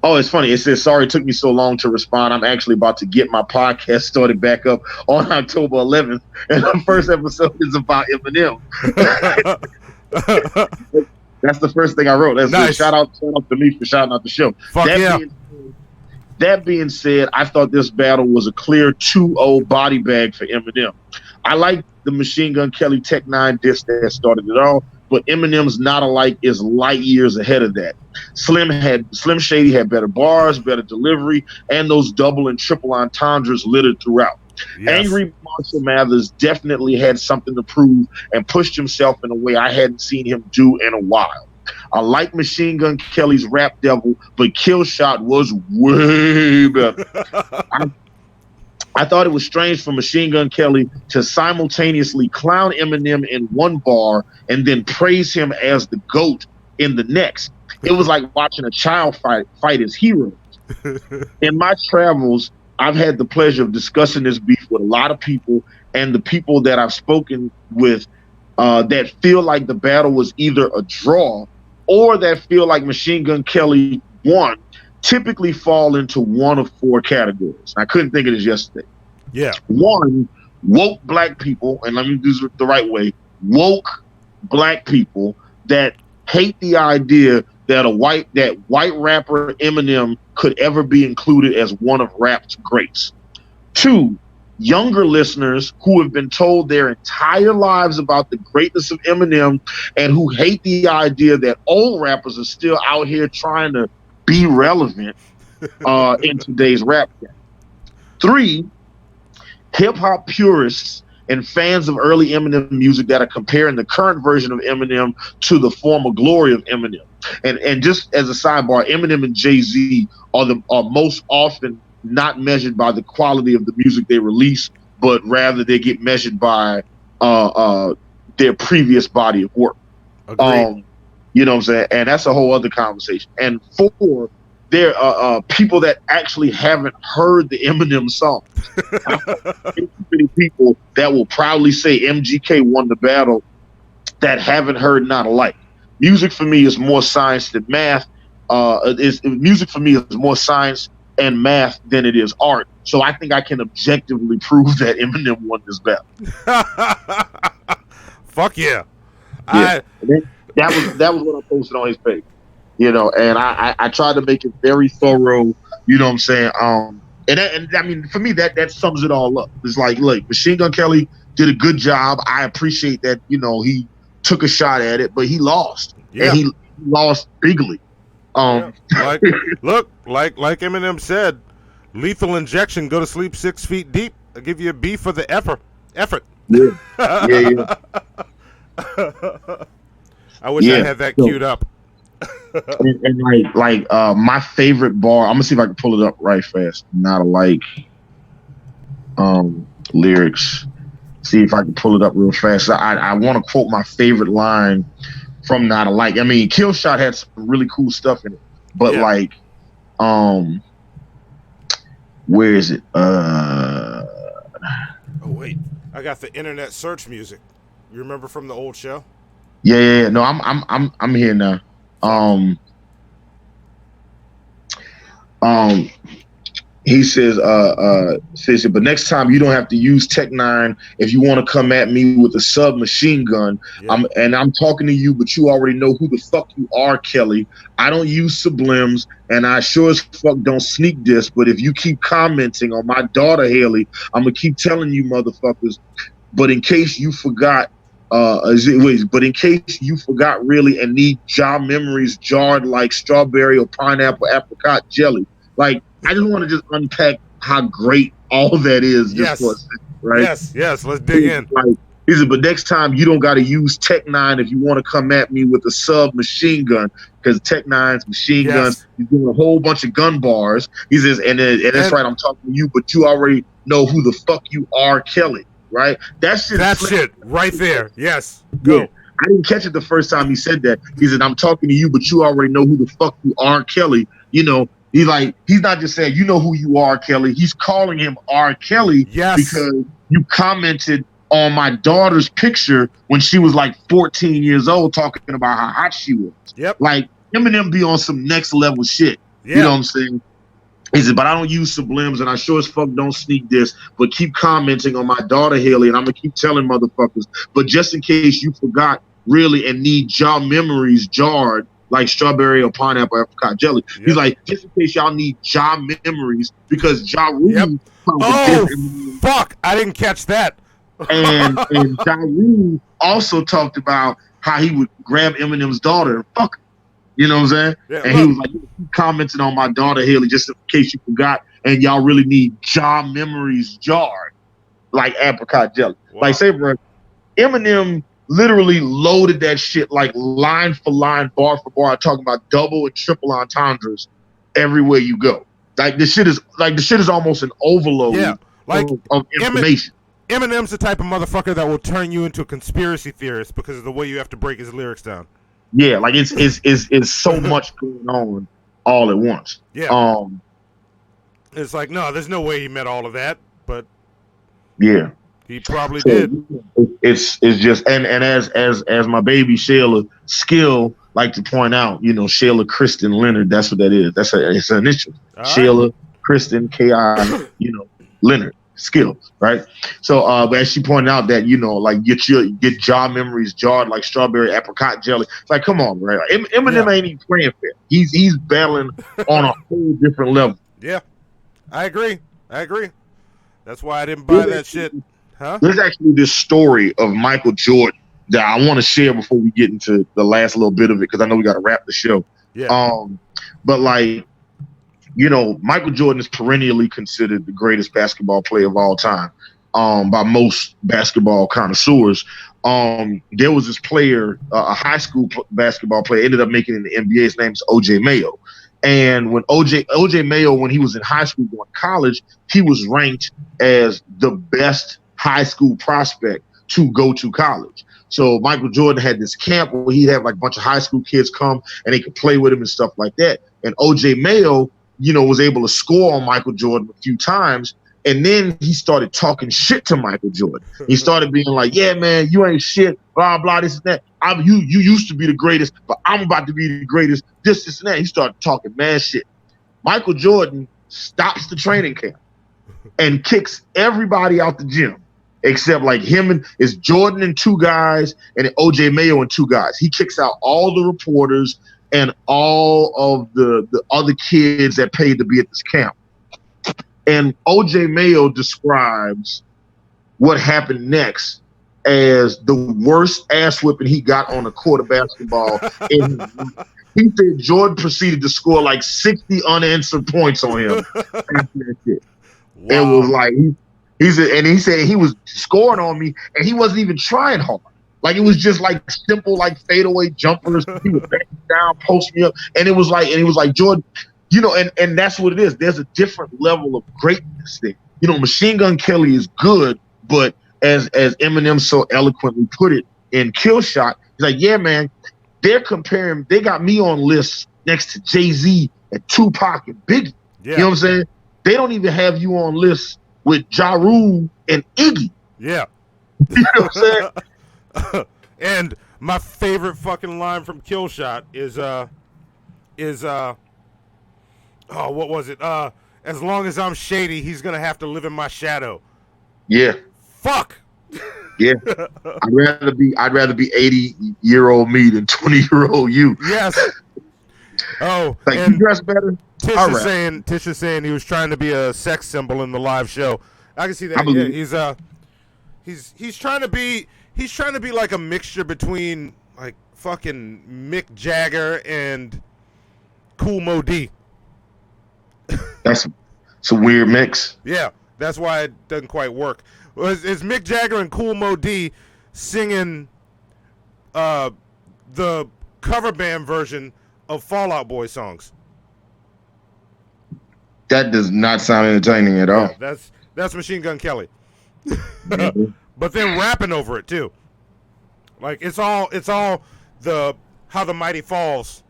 S4: Oh, it's funny. It says, sorry it took me so long to respond. I'm actually about to get my podcast started back up on October 11th. And the first episode is about Eminem. That's the first thing I wrote. That's nice. Shout out to me for shouting out the show. That being said, I thought this battle was a clear 2-0 body bag for Eminem. I like the Machine Gun Kelly Tech 9 diss that started it all, but Eminem's Not Alike is light years ahead of that. Slim Shady had better bars, better delivery, and those double and triple entendres littered throughout. Yes. Angry Marshall Mathers definitely had something to prove and pushed himself in a way I hadn't seen him do in a while. I like Machine Gun Kelly's Rap Devil, but Kill Shot was way better. I thought it was strange for Machine Gun Kelly to simultaneously clown Eminem in one bar and then praise him as the GOAT in the next. It was like watching a child fight his heroes. In my travels, I've had the pleasure of discussing this beef with a lot of people, and the people that I've spoken with that feel like the battle was either a draw or that feel like Machine Gun Kelly won typically fall into one of four categories. I couldn't think of this yesterday.
S5: Yeah.
S4: One, woke black people, and let me do this the right way, woke black people that hate the idea that white rapper Eminem could ever be included as one of rap's greats. Two, younger listeners who have been told their entire lives about the greatness of Eminem and who hate the idea that old rappers are still out here trying to be relevant in today's rap game. Three, hip-hop purists and fans of early Eminem music that are comparing the current version of Eminem to the former glory of Eminem. And just as a sidebar, Eminem and Jay-Z are most often not measured by the quality of the music they release, but rather they get measured by their previous body of work.
S5: Agreed.
S4: You know what I'm saying? And that's a whole other conversation. And four, there are people that actually haven't heard the Eminem song. Many people that will proudly say MGK won the battle that haven't heard Not Alike. Music for me is more science than math. Music for me is more science and math than it is art. So I think I can objectively prove that Eminem won this battle.
S5: Fuck yeah.
S4: That was what I posted on his page. And I tried to make it very thorough, you know what I'm saying? And I mean, for me, that sums it all up. It's like, look, Machine Gun Kelly did a good job. I appreciate that, he took a shot at it, but he lost. Yeah. And he lost bigly.
S5: Like Eminem said, lethal injection, go to sleep 6 feet deep. I'll give you a B for the effort.
S4: Yeah. Yeah.
S5: I wish I had that queued up.
S4: and my favorite bar, I'm gonna see if I can pull it up right fast. Not Alike lyrics. See if I can pull it up real fast. I want to quote my favorite line from Not Alike. I mean, Killshot had some really cool stuff in it, but where is it?
S5: Oh wait, I got the internet search music. You remember from the old show?
S4: Yeah. No, I'm here now. He says, but next time you don't have to use Tech 9 if you want to come at me with a submachine gun. Yeah. I'm talking to you, but you already know who the fuck you are, Kelly. I don't use sublims, and I sure as fuck don't sneak this. But if you keep commenting on my daughter Haley, I'm gonna keep telling you, motherfuckers. But in case you forgot. But in case you forgot really and need jaw memories jarred like strawberry or pineapple apricot jelly. Like, I just want to just unpack how great all that is just for a second, right?
S5: Yes, let's dig in.
S4: He said, but next time you don't got to use Tech 9 if you want to come at me with a submachine gun, because Tech 9's machine guns, he's doing a whole bunch of gun bars. He says, and that's right, I'm talking to you, but you already know who the fuck you are, Kelly. Right? That shit
S5: right there. Yes. Go.
S4: Yeah. I didn't catch it the first time he said that. He said, I'm talking to you, but you already know who the fuck you are, Kelly. He's not just saying, you know who you are, Kelly. He's calling him R. Kelly because you commented on my daughter's picture when she was like 14 years old, talking about how hot she was.
S5: Yep.
S4: Like, Eminem be on some next level shit. Yeah. You know what I'm saying? He said, but I don't use sublims, and I sure as fuck don't sneak this, but keep commenting on my daughter, Haley, and I'm going to keep telling motherfuckers. But just in case you forgot, really, and need jaw memories jarred, like strawberry or pineapple apricot jelly. Yep. He's like, just in case y'all need jaw memories, because Ja Rule...
S5: fuck! I didn't catch that.
S4: and Ja Rule also talked about how he would grab Eminem's daughter and fuck her. You know what I'm saying? Yeah, and he was like, commenting on my daughter Haley, just in case you forgot, and y'all really need jaw memories jarred, like apricot jelly. Wow. Like, say, bro, Eminem literally loaded that shit like line for line, bar for bar, talking about double and triple entendres everywhere you go. Like, the shit is almost an overload of information.
S5: Eminem's the type of motherfucker that will turn you into a conspiracy theorist because of the way you have to break his lyrics down.
S4: Yeah, like it's so much going on all at once.
S5: Yeah. It's like, no, there's no way he meant all of that, but
S4: yeah,
S5: he probably did.
S4: It's just and as my baby Shayla Skill like to point out, Shayla Kristen Leonard. That's what that is. It's an initial. Shayla Kristen K.I. Leonard. Skills, right? So as she pointed out that get jaw memories jarred like strawberry apricot jelly. It's like, come on, right? Eminem ain't even playing fair. He's battling on a whole different level.
S5: Yeah, I agree. That's why I didn't buy that shit. Huh?
S4: There's actually this story of Michael Jordan that I want to share before we get into the last little bit of it, because I know we got to wrap the show.
S5: Yeah.
S4: But like, Michael Jordan is perennially considered the greatest basketball player of all time by most basketball connoisseurs. There was this player, a high school basketball player, ended up making it in the NBA. His name's O.J. Mayo. And when O.J. Mayo, when he was in high school going to college, he was ranked as the best high school prospect to go to college. So Michael Jordan had this camp where he'd have like a bunch of high school kids come and they could play with him and stuff like that. And OJ Mayo, was able to score on Michael Jordan a few times. And then he started talking shit to Michael Jordan. He started being like, yeah, man, you ain't shit, blah, blah, this and that. You used to be the greatest, but I'm about to be the greatest, this and that. He started talking mad shit. Michael Jordan stops the training camp and kicks everybody out the gym, except like him and it's Jordan and 2 guys and OJ Mayo and 2 guys. He kicks out all the reporters and all of the other kids that paid to be at this camp. And OJ Mayo describes what happened next as the worst ass whipping he got on the court of basketball. He said Jordan proceeded to score like 60 unanswered points on him after that shit. Wow. It was like he said he was scoring on me and he wasn't even trying hard. Like it was just like simple like fadeaway jumpers. He would back me down, post me up, and it was like Jordan. And that's what it is. There's a different level of greatness there. Machine Gun Kelly is good, but as Eminem so eloquently put it in Kill Shot, he's like, yeah, man, they're comparing, they got me on lists next to Jay-Z and Tupac and Biggie. Yeah. You know what I'm saying? They don't even have you on lists with Ja Rule and Iggy.
S5: Yeah.
S4: You know what I'm saying?
S5: And my favorite fucking line from Kill Shot is what was it? As long as I'm shady, he's gonna have to live in my shadow.
S4: Yeah.
S5: Fuck.
S4: Yeah. I'd rather be 80-year-old me than 20-year-old you.
S5: Yes. Oh,
S4: like you dress better.
S5: Tish is saying he was trying to be a sex symbol in the live show. I can see that. Yeah, he's trying to be like a mixture between like fucking Mick Jagger and Kool Moe Dee.
S4: It's a weird mix.
S5: Yeah, that's why it doesn't quite work. It's Mick Jagger and Kool Moe Dee singing the cover band version of Fall Out Boy songs.
S4: That does not sound entertaining at all.
S5: Yeah, that's Machine Gun Kelly. Mm-hmm. But then rapping over it too. Like it's all the How the Mighty Falls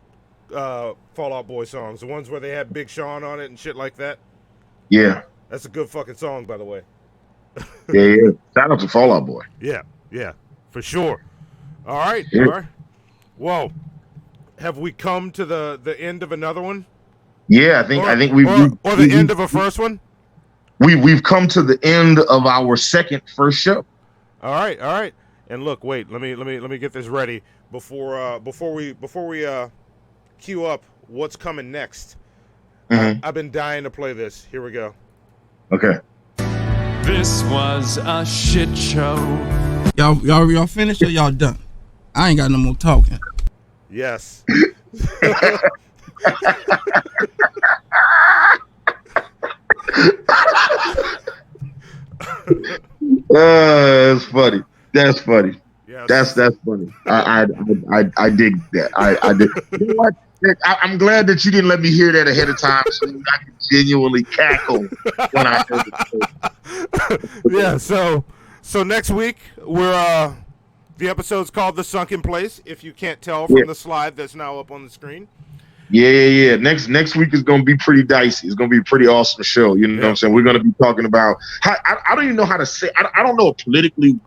S5: Fall Out Boy songs, the ones where they had Big Sean on it and shit like that.
S4: Yeah.
S5: That's a good fucking song, by the way.
S4: Yeah. Shout out to Fall Out Boy.
S5: Yeah, for sure. All right,
S4: yeah.
S5: All right. Whoa. Have we come to the end of another one?
S4: Yeah, I think we've
S5: the end of a first one?
S4: We've come to the end of our first show.
S5: All right. And look, wait, let me get this ready before we queue up what's coming next.
S4: Mm-hmm.
S5: I've been dying to play this. Here we go.
S4: Okay.
S2: This was a shit show.
S3: Y'all finished or y'all done? I ain't got no more talking.
S5: Yes.
S4: That's funny. That's funny.
S5: Yes.
S4: That's funny. I dig that. I did. You know what? I'm glad that you didn't let me hear that ahead of time, so I could genuinely cackle when I heard it.
S5: Yeah. So next week we're the episode's called The Sunken Place. If you can't tell from the slide that's now up on the screen.
S4: Yeah. Next week is going to be pretty dicey. It's going to be a pretty awesome show. You know what I'm saying? We're going to be talking about I don't even know how to say. I don't know a politically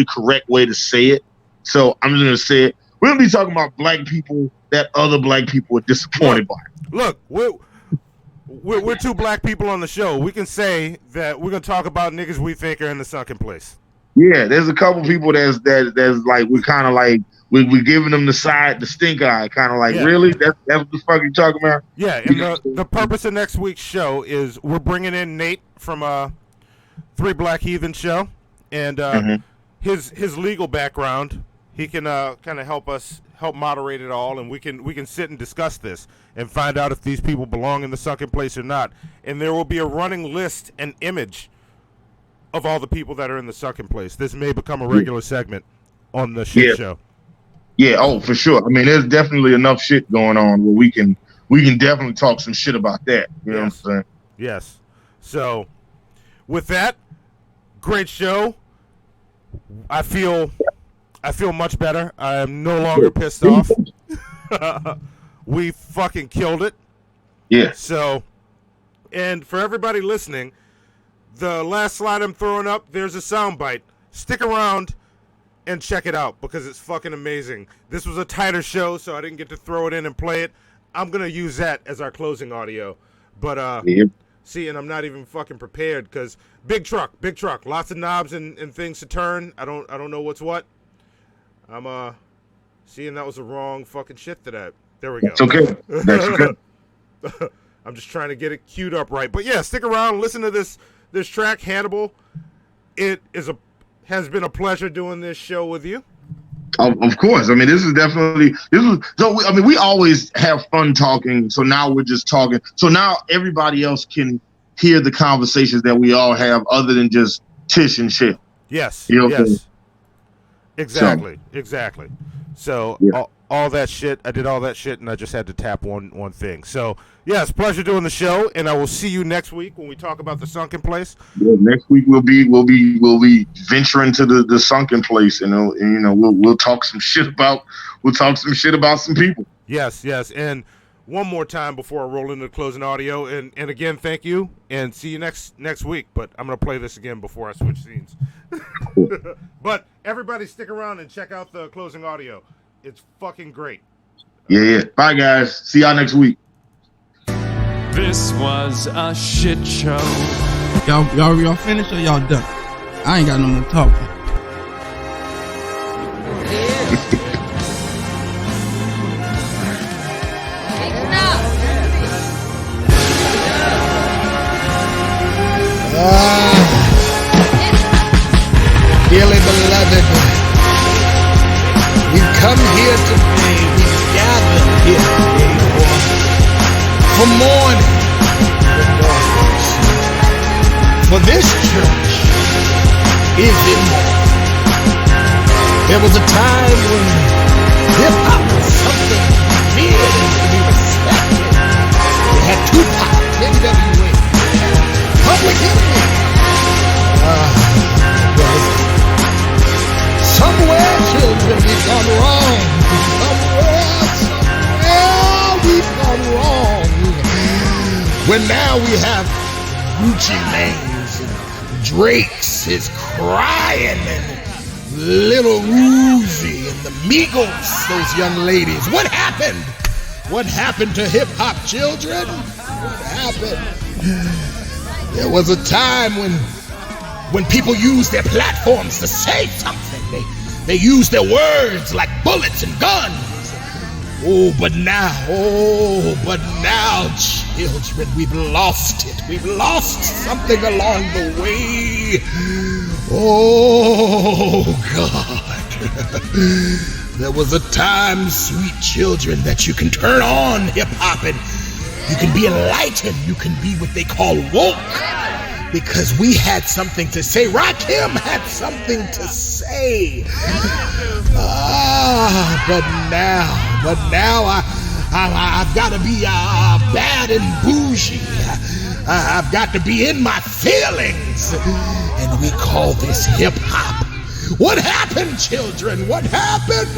S4: correct way to say it. So I'm just going to say it. We're going to be talking about black people that other black people are disappointed by.
S5: Look, we're two black people on the show. We can say that we're going to talk about niggas we think are in the sunken place.
S4: Yeah, there's a couple people that's like we're kind of like we're giving them the stink eye, kind of like really that's what the fuck you talking about?
S5: Yeah, and the purpose of next week's show is we're bringing in Nate from Three Black Heathen show, and his legal background. He can kind of help moderate it all, and we can sit and discuss this and find out if these people belong in the sunken place or not. And there will be a running list and image of all the people that are in the sunken place. This may become a regular segment on the shit show.
S4: Yeah, oh, for sure. I mean, there's definitely enough shit going on where we can definitely talk some shit about that. You know what I'm saying?
S5: Yes. So, with that, great show. I feel I feel much better. I am no longer pissed off. We fucking killed it.
S4: Yeah.
S5: So, and for everybody listening, the last slide I'm throwing up, there's a soundbite. Stick around and check it out because it's fucking amazing. This was a tighter show, so I didn't get to throw it in and play it. I'm going to use that as our closing audio. But, see, and I'm not even fucking prepared because big truck, lots of knobs and things to turn. I don't know what's what. I'm, seeing that was the wrong fucking shit to that. There we go.
S4: It's okay. That's okay.
S5: I'm just trying to get it queued up right. But yeah, stick around, listen to this track, Hannibal. It has been a pleasure doing this show with you.
S4: Of course. I mean, we always have fun talking. So now we're just talking. So now everybody else can hear the conversations that we all have other than just Tish and shit.
S5: Yes.
S4: You know what
S5: yes.
S4: I'm saying?
S5: Exactly. So all that shit, I did all that shit, and I just had to tap one thing. So yes, pleasure doing the show, and I will see you next week when we talk about the sunken place.
S4: Yeah, next week we'll be venturing to the sunken place, and we'll talk some shit about some people.
S5: Yes, and one more time before I roll into the closing audio, and again, thank you, and see you next week. But I'm gonna play this again before I switch scenes. But everybody stick around and check out the closing audio. It's fucking great.
S4: Yeah. Bye, guys. See y'all next week.
S2: This was a shit show.
S3: Y'all finished or y'all done? I ain't got no more talking.
S7: Dearly beloved, we've come here today, we've gathered here today for mourning. For this church is in mourning. There was a time when hip-hop was something revered and to be respected. We had Tupac, NWA, Public Enemy. Somewhere, children, we've gone wrong. Somewhere we've gone wrong. When now we have Gucci Manes and Drake's is crying and Little Uzi and the Migos, those young ladies. What happened? What happened to hip-hop, children? What happened? There was a time when people used their platforms to say something. They used their words like bullets and guns. But now, children, we've lost it. We've lost something along the way. Oh, God. There was a time, sweet children, that you can turn on hip-hop and you can be enlightened. You can be what they call woke. Because we had something to say. Rakim had something to say. But now I've got to be bad and bougie. I've got to be in my feelings. And we call this hip hop. What happened, children? What happened?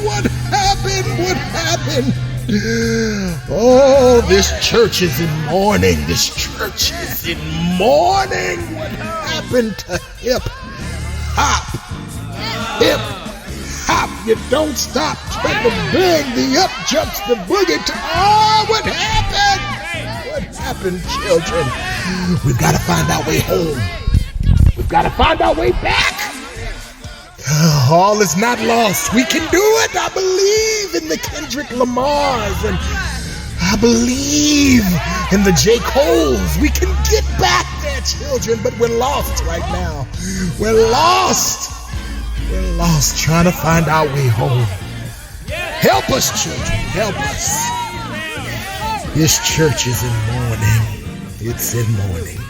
S7: Oh, this church is in mourning. This church is in mourning. What happened to hip hop? Hip hop. You don't stop. Try to bang the up jumps the boogie. What happened? What happened, children? We've got to find our way home. We've got to find our way back. All is not lost. We can do it. I believe in the Kendrick Lamars and I believe in the J. Coles. We can get back there, children, but we're lost right now. We're lost. We're lost trying to find our way home. Help us, children. Help us. This church is in mourning. It's in mourning.